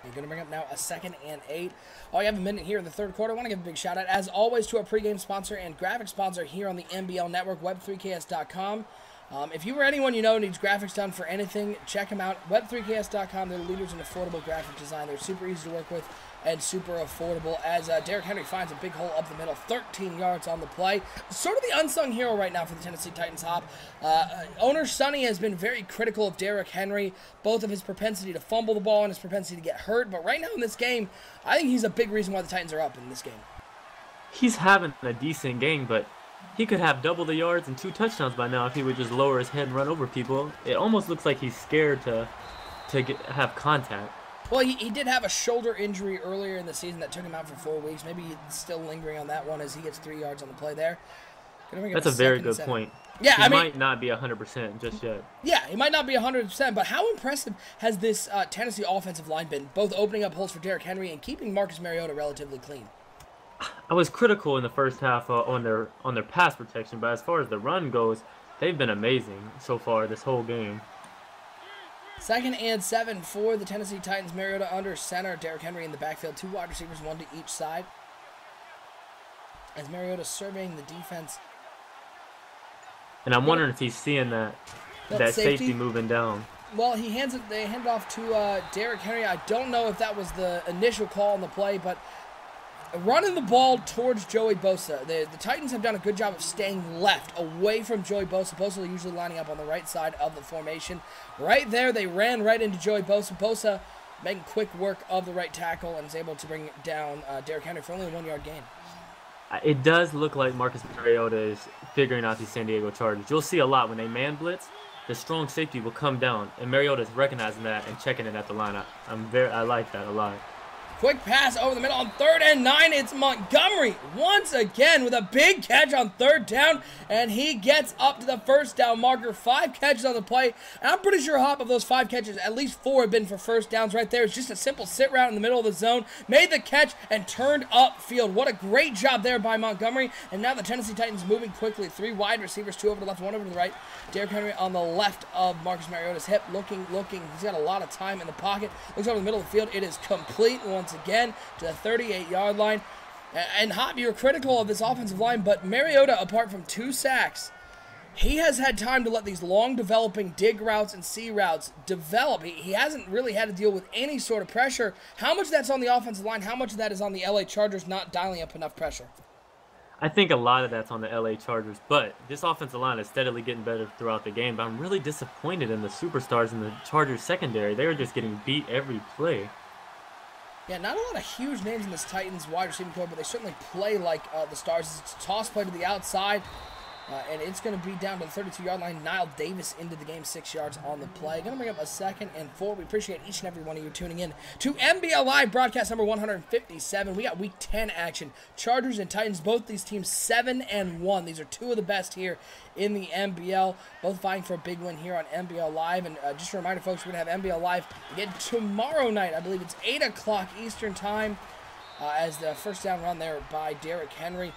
You're going to bring up now a 2nd and 8. Oh, you have a minute here in the 3rd quarter. I want to give a big shout out, as always, to our pregame sponsor and graphic sponsor here on the NBL Network, web3ks.com. If you or anyone you know needs graphics done for anything, check them out. Web3ks.com. They're the leaders in affordable graphic design. They're super easy to work with and super affordable, as Derrick Henry finds a big hole up the middle, 13 yards on the play. Sort of the unsung hero right now for the Tennessee Titans, Hop. Owner Sonny has been very critical of Derrick Henry, both of his propensity to fumble the ball and his propensity to get hurt. But right now in this game, I think he's a big reason why the Titans are up in this game. He's having a decent game, but he could have double the yards and 2 touchdowns by now if he would just lower his head and run over people. It almost looks like he's scared to have contact. Well, he did have a shoulder injury earlier in the season that took him out for 4 weeks. Maybe he's still lingering on that one as he gets 3 yards on the play there. That's a very good point. Yeah, he might not be 100% just yet. Yeah, he might not be 100%, but how impressive has this Tennessee offensive line been, both opening up holes for Derrick Henry and keeping Marcus Mariota relatively clean? I was critical in the first half on their pass protection, but as far as the run goes, they've been amazing so far this whole game. 2nd and 7 for the Tennessee Titans. Mariota under center. Derrick Henry in the backfield. 2 wide receivers, 1 to each side. As Mariota surveying the defense. And I'm wondering if he's seeing that safety moving down. Well, they hand it off to Derrick Henry. I don't know if that was the initial call on the play, but running the ball towards Joey Bosa. The Titans have done a good job of staying left, away from Joey Bosa. Bosa usually lining up on the right side of the formation. Right there, they ran right into Joey Bosa. Bosa making quick work of the right tackle and is able to bring down Derrick Henry for only a 1-yard gain. It does look like Marcus Mariota is figuring out these San Diego Chargers. You'll see a lot when they man blitz, the strong safety will come down, and Mariota's recognizing that and checking it at the line. I like that a lot. Quick pass over the middle on 3rd and 9. It's Montgomery once again with a big catch on 3rd down, and he gets up to the first down marker. 5 catches on the play, and I'm pretty sure Hop, of those 5 catches, at least 4 have been for first downs right there. It's just a simple sit route in the middle of the zone. Made the catch and turned upfield. What a great job there by Montgomery. And now the Tennessee Titans moving quickly. 3 wide receivers, 2 over to the left, 1 over to the right. Derrick Henry on the left of Marcus Mariota's hip, looking. He's got a lot of time in the pocket. Looks over the middle of the field. It is complete once again to the 38-yard line. And Hop, you were critical of this offensive line, but Mariota, apart from 2 sacks, he has had time to let these long developing dig routes and C routes develop. He hasn't really had to deal with any sort of pressure. How much of that's on the offensive line? How much of that is on the LA Chargers not dialing up enough pressure? I think a lot of that's on the LA Chargers, but this offensive line is steadily getting better throughout the game. But I'm really disappointed in the superstars in the Chargers secondary. They were just getting beat every play. Yeah, not a lot of huge names in this Titans wide receiving core, but they certainly play like the stars. It's a toss play to the outside. And it's going to be down to the 32-yard line. Niall Davis into the game, 6 yards on the play. Going to bring up a 2nd and 4. We appreciate each and every one of you tuning in to NBL Live broadcast number 157. We got Week 10 action. Chargers and Titans, both these teams 7-1. These are 2 of the best here in the NBL. Both vying for a big win here on NBL Live. And just a reminder, folks, we're going to have NBL Live again tomorrow night. I believe it's 8 o'clock Eastern time as the first down run there by Derrick Henry.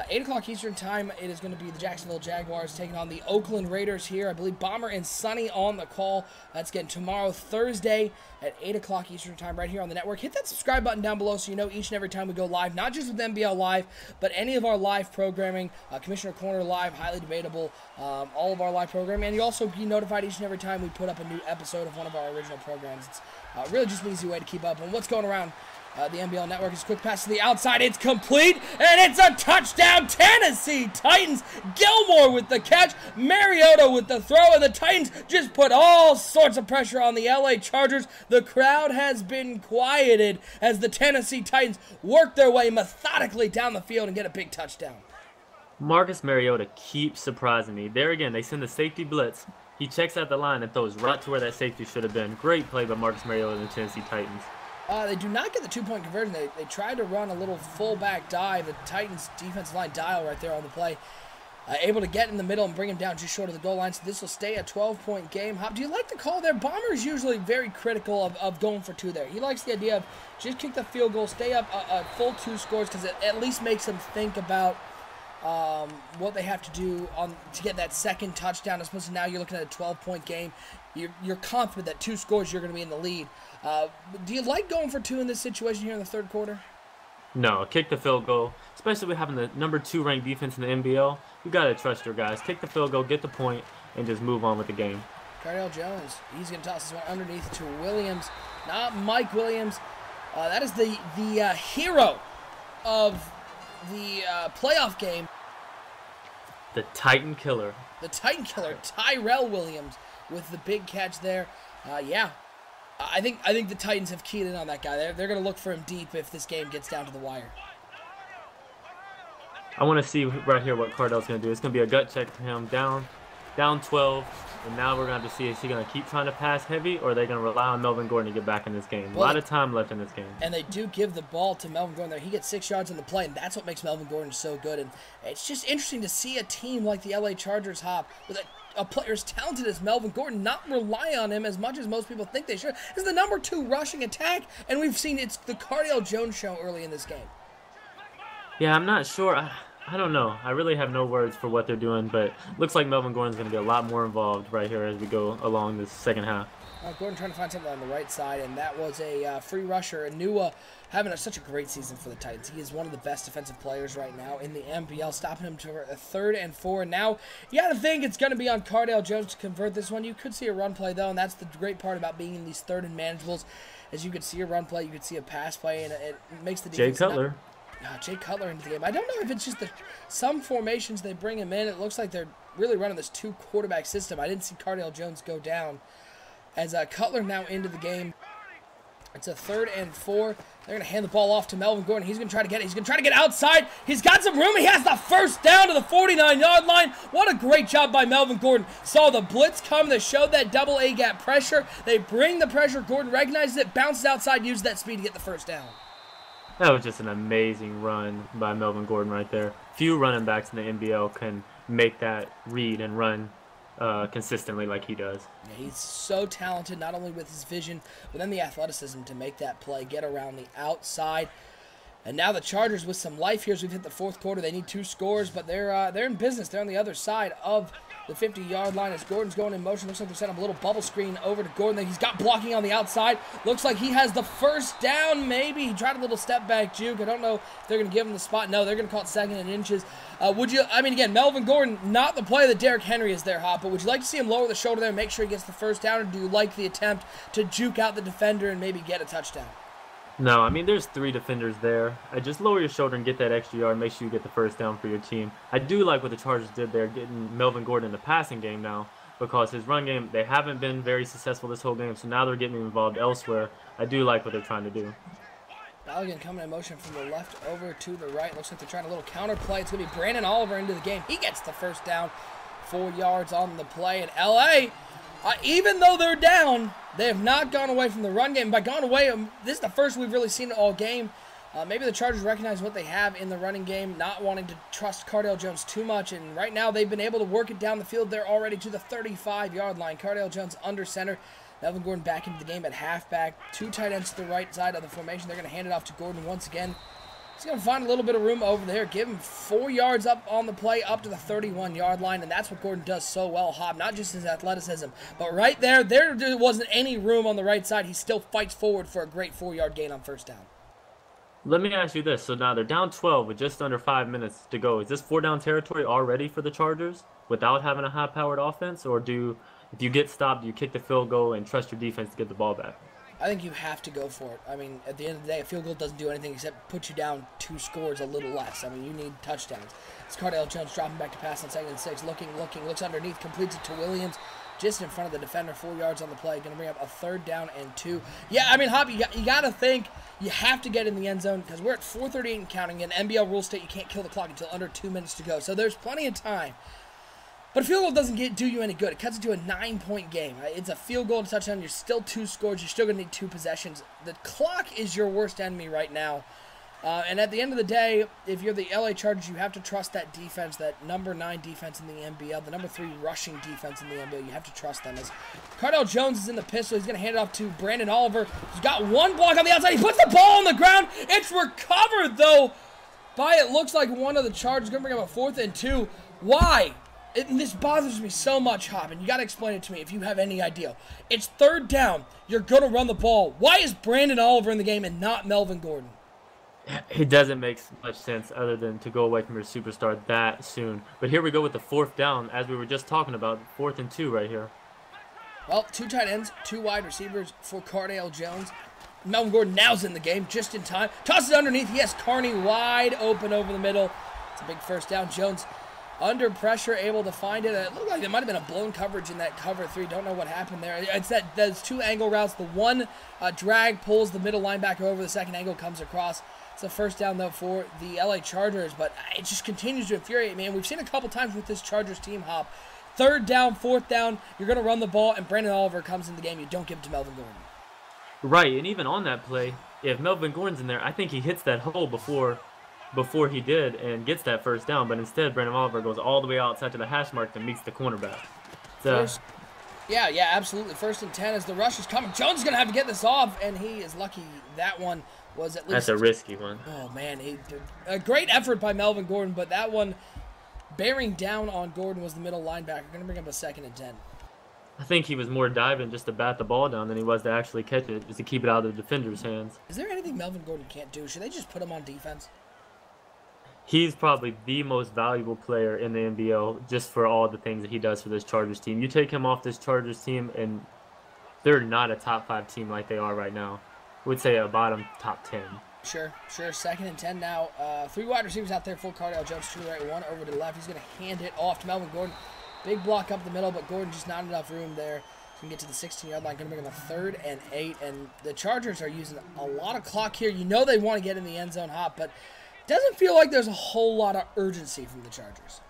8 o'clock Eastern time, it is going to be the Jacksonville Jaguars taking on the Oakland Raiders here. I believe Bomber and Sonny on the call. That's again tomorrow, Thursday at 8 o'clock Eastern time right here on the network. Hit that subscribe button down below so you know each and every time we go live, not just with NBL Live, but any of our live programming, Commissioner Corner Live, highly debatable, all of our live programming. And you'll also be notified each and every time we put up a new episode of one of our original programs. It's really just an easy way to keep up on what's going around the NBL Network. Is quick pass to the outside. It's complete, and it's a touchdown. Tennessee Titans. Gilmore with the catch. Mariota with the throw, and the Titans just put all sorts of pressure on the LA Chargers. The crowd has been quieted as the Tennessee Titans work their way methodically down the field and get a big touchdown. Marcus Mariota keeps surprising me. There again, they send the safety blitz. He checks out the line and throws right to where that safety should have been. Great play by Marcus Mariota and the Tennessee Titans. They do not get the 2-point conversion. They tried to run a little fullback dive. The Titans defensive line dial right there on the play. Able to get in the middle and bring him down just short of the goal line. So this will stay a 12-point game. Hop, do you like the call there? Bomber's usually very critical of going for 2 there. He likes the idea of just kick the field goal, stay up a full 2 scores because it at least makes them think about what they have to do to get that second touchdown. As opposed to now you're looking at a 12-point game. You're confident that 2 scores you're going to be in the lead. Do you like going for 2 in this situation here in the 3rd quarter? No, kick the field goal, especially with having the number 2 ranked defense in the NBL. You got to trust your guys. Kick the field goal, get the point, and just move on with the game. Cardell Jones, he's going to toss this one underneath to Williams. Not Mike Williams. That is the hero of the playoff game. The Titan Killer. The Titan Killer, Tyrell Williams with the big catch there. Yeah. I think the Titans have keyed in on that guy. They're going to look for him deep if this game gets down to the wire. I want to see right here what Cardell's going to do. It's going to be a gut check for him. Down 12, and now we're going to have to see, is he going to keep trying to pass heavy, or are they going to rely on Melvin Gordon to get back in this game? Well, a lot of time left in this game. And they do give the ball to Melvin Gordon there. He gets 6 yards on the play, and that's what makes Melvin Gordon so good. And it's just interesting to see a team like the LA Chargers, Hop, with a player as talented as Melvin Gordon not rely on him as much as most people think they should. It's the number 2 rushing attack, and we've seen it's the Cardell Jones show early in this game. Yeah, I'm not sure. I don't know. I really have no words for what they're doing, but looks like Melvin Gordon's going to be a lot more involved right here as we go along this second half. Gordon trying to find something on the right side, and that was a free rusher. Anua having such a great season for the Titans. He is one of the best defensive players right now in the NBL, stopping him to a 3rd and 4. Now, you got to think it's going to be on Cardell Jones to convert this one. You could see a run play, though, and that's the great part about being in these 3rd and manageables, is you could see a run play, you could see a pass play, and it makes the defense... Jay Cutler. Jay Cutler into the game. I don't know if it's just some formations they bring him in. It looks like they're really running this 2-quarterback system. I didn't see Cardell Jones go down. As Cutler now into the game. It's a 3rd and 4. They're going to hand the ball off to Melvin Gordon. He's going to try to get it. He's going to try to get outside. He's got some room. He has the first down to the 49-yard line. What a great job by Melvin Gordon. Saw the blitz come. They showed that double A gap pressure. They bring the pressure. Gordon recognizes it, bounces outside, uses that speed to get the first down. That was just an amazing run by Melvin Gordon right there. Few running backs in the NBL can make that read and run consistently like he does. Yeah, he's so talented, not only with his vision, but then the athleticism to make that play, get around the outside. And now the Chargers with some life here as we've hit the fourth quarter. They need 2 scores, but they're in business. They're on the other side of the 50-yard line as Gordon's going in motion. Looks like they're setting up a little bubble screen over to Gordon. He's got blocking on the outside. Looks like he has the first down, maybe. He tried a little step back juke. I don't know if they're going to give him the spot. No, they're going to call it 2nd and inches. Again, Melvin Gordon, not the play that Derrick Henry is there, Hop, but would you like to see him lower the shoulder there and make sure he gets the first down, or do you like the attempt to juke out the defender and maybe get a touchdown? No, I mean, there's 3 defenders there. Just lower your shoulder and get that extra yard. Make sure you get the first down for your team. I do like what the Chargers did there, getting Melvin Gordon in the passing game now, because his run game, they haven't been very successful this whole game, so now they're getting involved elsewhere. I do like what they're trying to do. Balogun coming in motion from the left over to the right. Looks like they're trying a little counter play. It's going to be Brandon Oliver into the game. He gets the first down, 4 yards on the play. And L.A., even though they're down, they have not gone away from the run game. By gone away, this is the first we've really seen it all game. Maybe the Chargers recognize what they have in the running game, not wanting to trust Cardale Jones too much. And right now they've been able to work it down the field. They're already to the 35-yard line. Cardale Jones under center. Melvin Gordon back into the game at halfback. 2 tight ends to the right side of the formation. They're going to hand it off to Gordon once again. He's going to find a little bit of room over there. Give him 4 yards up on the play, up to the 31-yard line, and that's what Gordon does so well, Hob. Not just his athleticism, but right there wasn't any room on the right side. He still fights forward for a great 4-yard gain on first down. Let me ask you this. So now they're down 12 with just under 5 minutes to go. Is this 4-down territory already for the Chargers without having a high-powered offense? Or if you get stopped, you kick the field goal and trust your defense to get the ball back? I think you have to go for it. I mean, at the end of the day, a field goal doesn't do anything except put you down 2 scores, a little less. I mean, you need touchdowns. It's Cardale Jones dropping back to pass on 2nd and 6, looking, looks underneath, completes it to Williams, just in front of the defender, 4 yards on the play. Going to bring up a 3rd down and 2. Yeah, I mean, Hop, you got to think you have to get in the end zone because we're at 4:38 and counting. In NBL rule state, you can't kill the clock until under 2 minutes to go. So there's plenty of time. But a field goal doesn't do you any good. It cuts it to a 9-point game. It's a field goal and a touchdown. You're still 2 scores. You're still going to need 2 possessions. The clock is your worst enemy right now. And at the end of the day, if you're the LA Chargers, you have to trust that defense, that number 9 defense in the NBL, the number 3 rushing defense in the NBL. You have to trust them. As Cardale Jones is in the pistol, he's going to hand it off to Brandon Oliver. He's got 1 block on the outside. He puts the ball on the ground. It's recovered, though, by it looks like one of the Chargers. Going to bring up a 4th and 2. Why? This bothers me so much, Hop, and you got to explain it to me if you have any idea. It's 3rd down. You're going to run the ball. Why is Brandon Oliver in the game and not Melvin Gordon? It doesn't make much sense other than to go away from your superstar that soon. But here we go with the 4th down, as we were just talking about, 4th and 2 right here. Well, 2 tight ends, 2 wide receivers for Cardale Jones. Melvin Gordon now's in the game just in time. Tosses it underneath. He has Carney wide open over the middle. It's a big first down. Jones under pressure, able to find it. It looked like there might have been a blown coverage in that cover 3. Don't know what happened there. It's those 2 angle routes. The one drag pulls the middle linebacker over. The second angle comes across. It's a first down, though, for the LA Chargers. But it just continues to infuriate me. And we've seen a couple times with this Chargers team, Hop. 3rd down, 4th down. You're going to run the ball, and Brandon Oliver comes in the game. You don't give it to Melvin Gordon. Right, and even on that play, if Melvin Gordon's in there, I think he hits that hole before he did and gets that first down, but instead Brandon Oliver goes all the way outside to the hash mark and meets the cornerback. So, yeah, absolutely. 1st and 10 as the rush is coming. Jones is going to have to get this off, and he is lucky that one was at least. That's a risky one. Oh, man. A great effort by Melvin Gordon, but that one bearing down on Gordon was the middle linebacker. Going to bring up a 2nd and 10. I think he was more diving just to bat the ball down than he was to actually catch it, just to keep it out of the defender's hands. Is there anything Melvin Gordon can't do? Should they just put him on defense? He's probably the most valuable player in the NBL just for all the things that he does for this Chargers team. You take him off this Chargers team, and they're not a top 5 team like they are right now. I would say a bottom top 10. Sure. 2nd and 10 now. 3 wide receivers out there for Cardale Jones. 2 to the right, 1 over to the left. He's going to hand it off to Melvin Gordon. Big block up the middle, but Gordon just not enough room there. He's going to get to the 16-yard line. Going to bring him a 3rd and 8. And the Chargers are using a lot of clock here. You know they want to get in the end zone, Hop, but doesn't feel like there's a whole lot of urgency from the Chargers.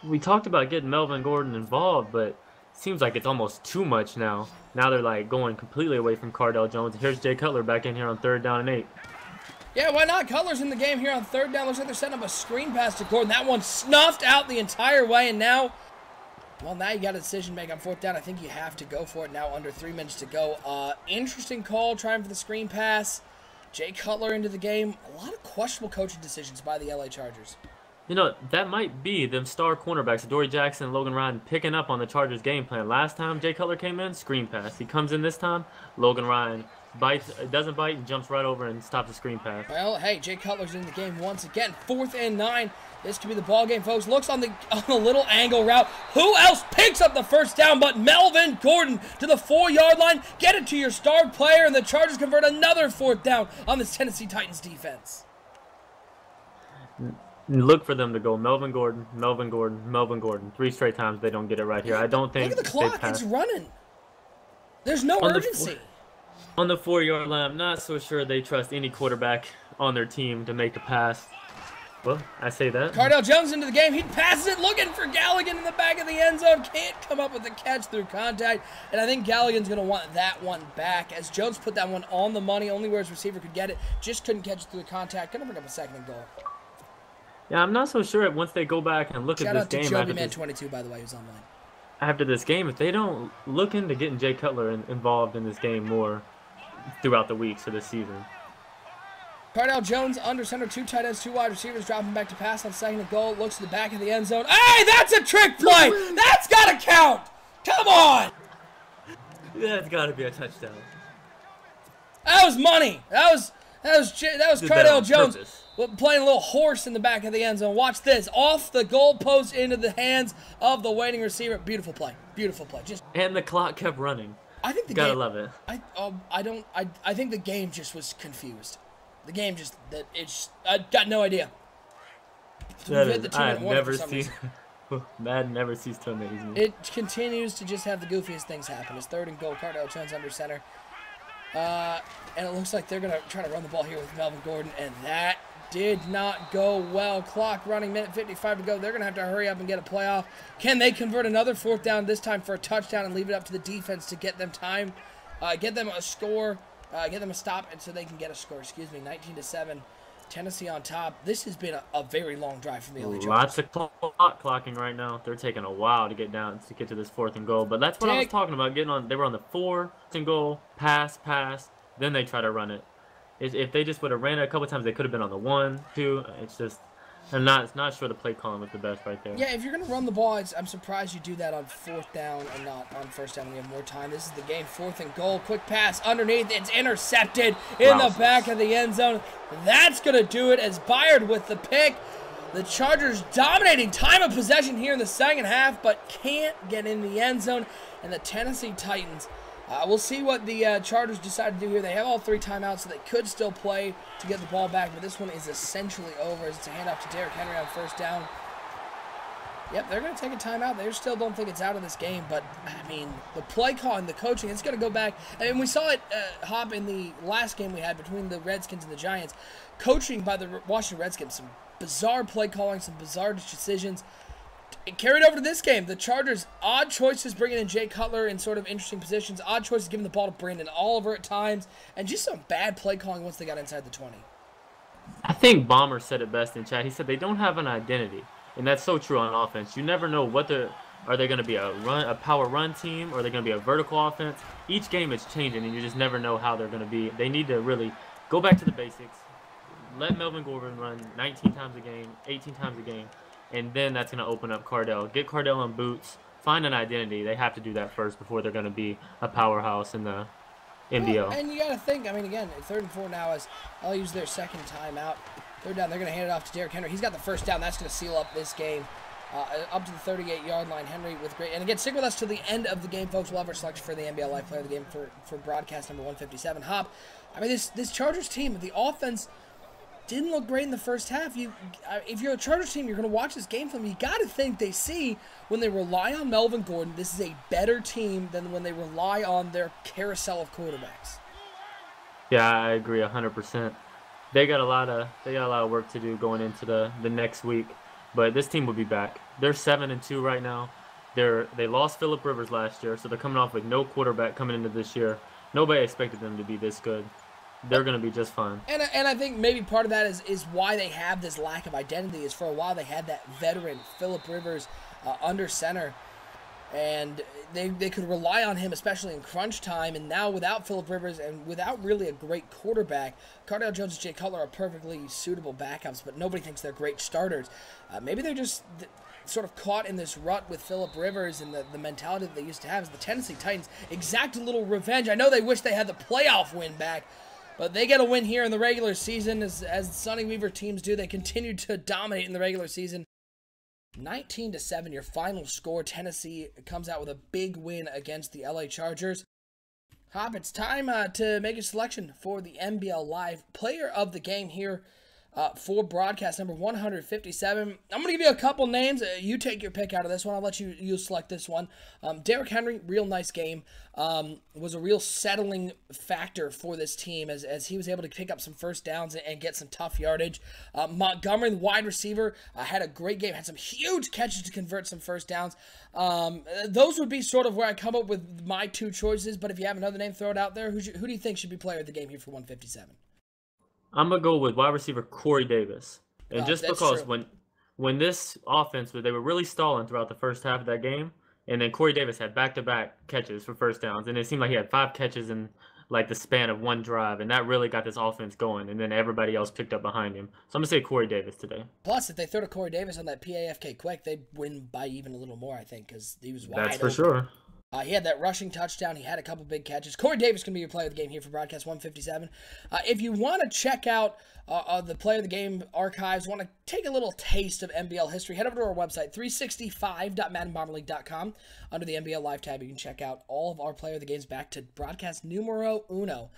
We talked about getting Melvin Gordon involved, but it seems like it's almost too much now. Now they're like going completely away from Cardale Jones. Here's Jay Cutler back in here on 3rd down and 8. Yeah, why not? Cutler's in the game here on third down. Looks like they're setting up a screen pass to Gordon. That one snuffed out the entire way, and now, well, now you got a decision to make on fourth down. I think you have to go for it now under 3 minutes to go. Interesting call, trying for the screen pass. Jay Cutler into the game. A lot of questionable coaching decisions by the LA Chargers. You know, that might be them star cornerbacks, Dory Jackson and Logan Ryan, picking up on the Chargers' game plan. Last time Jay Cutler came in, screen pass. He comes in this time, Logan Ryan bites, doesn't bite, and jumps right over and stops the screen pass. Well, hey, Jay Cutler's in the game once again. 4th and 9. This could be the ball game, folks. Looks on the little angle route. Who else picks up the first down but Melvin Gordon to the 4-yard line? Get it to your star player, and the Chargers convert another 4th down on this Tennessee Titans defense. Look for them to go Melvin Gordon, Melvin Gordon, Melvin Gordon. 3 straight times they don't get it right here. I don't think. Look at the clock. It's running. There's no urgency. On the 4-yard line, I'm not so sure they trust any quarterback on their team to make the pass. Well, I say that. Cardell Jones into the game. He passes it, looking for Galligan in the back of the end zone. Can't come up with the catch through contact. And I think Galligan's going to want that one back, as Jones put that one on the money, only where his receiver could get it. Just couldn't catch it through the contact. Going to bring up a 2nd and goal. Yeah, I'm not so sure once they go back and look Shout at this game. Shout out to Joby Man22, by the way, who's online. After this game, if they don't look into getting Jay Cutler involved in this game more throughout the weeks of this season. Cardell Jones under center, 2 tight ends, 2 wide receivers, dropping back to pass on 2nd and goal. Looks to the back of the end zone. Hey, that's a trick play. That's got to count. Come on. That's got to be a touchdown. That was money. That was Cardell Jones playing a little horse in the back of the end zone. Watch this. Off the goalpost into the hands of the waiting receiver. Beautiful play. Beautiful play. And the clock kept running. I think the Gotta game, love it. I think the game just was confused. The game I got no idea. I've never seen. Madden never ceased to amaze me. It continues to just have the goofiest things happen. It's 3rd and goal. Cardell Jones under center. And it looks like they're going to try to run the ball here with Melvin Gordon, and that did not go well. Clock running, minute 55 to go. They're going to have to hurry up and get a playoff. Can they convert another 4th down, this time for a touchdown, and leave it up to the defense to get them time, get them a score, get them a stop, and so they can get a score. 19-7. Tennessee on top. This has been a very long drive for the LA Chargers. Lots of clock clocking right now. They're taking a while to get to this 4th and goal. But that's what I was talking about. They were on the 4th and goal, pass, then they try to run it. If they just would have ran it a couple times, they could have been on the 1, 2. It's just, I'm not sure the play calling was the best right there. Yeah, if you're going to run the ball, I'm surprised you do that on 4th down and not on 1st down when you have more time. This is the game, 4th and goal. Quick pass underneath. It's intercepted in the back of the end zone. That's going to do it as Byard with the pick. The Chargers dominating time of possession here in the 2nd half, but can't get in the end zone. And the Tennessee Titans, we'll see what the Chargers decide to do here. They have all 3 timeouts, so they could still play to get the ball back, but this one is essentially over as it's a handoff to Derrick Henry on 1st down. Yep, they're going to take a timeout. They still don't think it's out of this game, but, I mean, the play calling, the coaching, it's going to go back. I mean, we saw it hop in the last game we had between the Redskins and the Giants. Coaching by the Washington Redskins, some bizarre play calling, some bizarre decisions. It carried over to this game. The Chargers, odd choices bringing in Jay Cutler in sort of interesting positions. Odd choices giving the ball to Brandon Oliver at times. And just some bad play calling once they got inside the 20. I think Bomber said it best in chat. He said they don't have an identity. And that's so true on offense. You never know are they going to be a power run team, or are they going to be a vertical offense? Each game is changing, and you just never know how they're going to be. They need to really go back to the basics. Let Melvin Gordon run 19 times a game, 18 times a game, and then that's going to open up Cardell. Get Cardell on boots. Find an identity. They have to do that first before they're going to be a powerhouse in the NBL. Well, and you got to think, I mean, again, 3rd and 4 now as I'll use their 2nd timeout. 3rd down, they're going to hand it off to Derrick Henry. He's got the 1st down. That's going to seal up this game. Up to the 38-yard line. Henry with great. And again, stick with us to the end of the game, folks. We'll have our selection for the NBL Live Player of the Game for broadcast number 157. Hop, I mean, this Chargers team, the offense didn't look great in the 1st half. If you're a Chargers team, you're going to watch this game film. You got to think they see when they rely on Melvin Gordon, this is a better team than when they rely on their carousel of quarterbacks. Yeah, I agree 100%. They got a lot of work to do going into the next week, but this team will be back. They're 7-2 right now. They lost Phillip Rivers last year, so they're coming off with no quarterback coming into this year. Nobody expected them to be this good. they're going to be just fine. And I think maybe part of that is why they have this lack of identity. Is for a while they had that veteran Phillip Rivers under center, and they could rely on him, especially in crunch time. And now without Phillip Rivers and without really a great quarterback, Cardale Jones and Jay Cutler are perfectly suitable backups, but nobody thinks they're great starters. Maybe they're just sort of caught in this rut with Phillip Rivers, and the mentality that they used to have. Is the Tennessee Titans exact a little revenge. I know they wish they had the playoff win back, but they get a win here in the regular season, as Sonny Weaver teams do. They continue to dominate in the regular season. 19-7, your final score. Tennessee comes out with a big win against the LA Chargers. Hop, it's time to make a selection for the NBL Live Player of the Game here for broadcast number 157. I'm going to give you a couple names. You take your pick out of this one. I'll let you select this one. Derrick Henry, real nice game. Was a real settling factor for this team as he was able to pick up some first downs and get some tough yardage. Montgomery, the wide receiver, had a great game. Had some huge catches to convert some first downs. Those would be sort of where I come up with my two choices, but if you have another name, throw it out there. Who do you think should be player of the game here for 157? I'm going to go with wide receiver Corey Davis. And just because when this offense, they were really stalling throughout the first half of that game, and then Corey Davis had back-to-back catches for first downs, and it seemed like he had 5 catches in like the span of one drive, and that really got this offense going, and then everybody else picked up behind him. So I'm going to say Corey Davis today. Plus, if they throw to Corey Davis on that PAFK quick, they win by even a little more, I think, because he was wide open. That's for sure. He had that rushing touchdown. He had a couple big catches. Corey Davis can be your player of the game here for broadcast 157. If you want to check out the player of the game archives, want to take a little taste of NBL history, head over to our website, 365.maddenbomberleague.com. Under the NBL Live tab, you can check out all of our player of the games back to broadcast numero uno.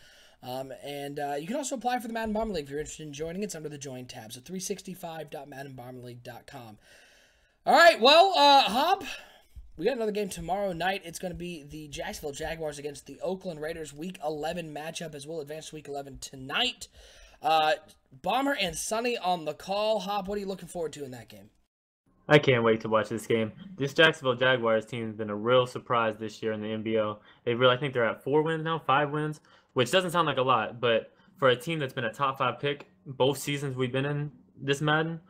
And you can also apply for the Madden Bomber League if you're interested in joining. It's under the Join tab, so 365.maddenbomberleague.com. All right, well, Hop, we got another game tomorrow night. It's going to be the Jacksonville Jaguars against the Oakland Raiders Week 11 matchup, as we'll advance to Week 11 tonight. Bomber and Sonny on the call. Hop, what are you looking forward to in that game? I can't wait to watch this game. This Jacksonville Jaguars team has been a real surprise this year in the NBL. I think they're at 4 wins now, 5 wins, which doesn't sound like a lot, but for a team that's been a top 5 pick both seasons we've been in this Madden,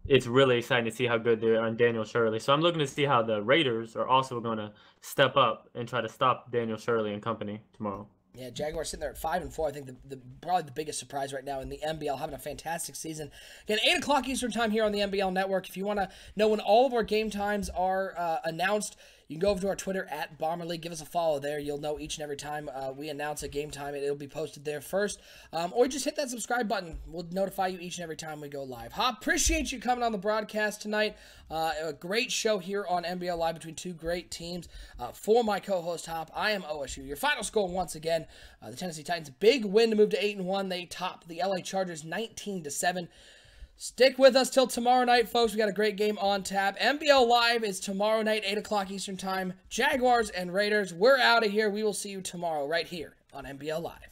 it's really exciting to see how good they are on Daniel Shirley. So I'm looking to see how the Raiders are also going to step up and try to stop Daniel Shirley and company tomorrow. Yeah, Jaguars sitting there at 5-4. I think probably the biggest surprise right now in the NBL, having a fantastic season. Again, 8 o'clock Eastern time here on the NBL Network. If you want to know when all of our game times are announced, you can go over to our Twitter at Bomber League. Give us a follow there. You'll know each and every time we announce a game time, it'll be posted there first. Or just hit that subscribe button. We'll notify you each and every time we go live. Hop, appreciate you coming on the broadcast tonight. A great show here on NBL Live between two great teams. For my co-host Hop, I am OSU. Your final score once again, the Tennessee Titans, big win to move to 8-1. They top the LA Chargers 19-7. Stick with us till tomorrow night, folks. We got a great game on tap. NBL Live is tomorrow night, 8 o'clock Eastern time. Jaguars and Raiders, we're out of here. We will see you tomorrow right here on NBL Live.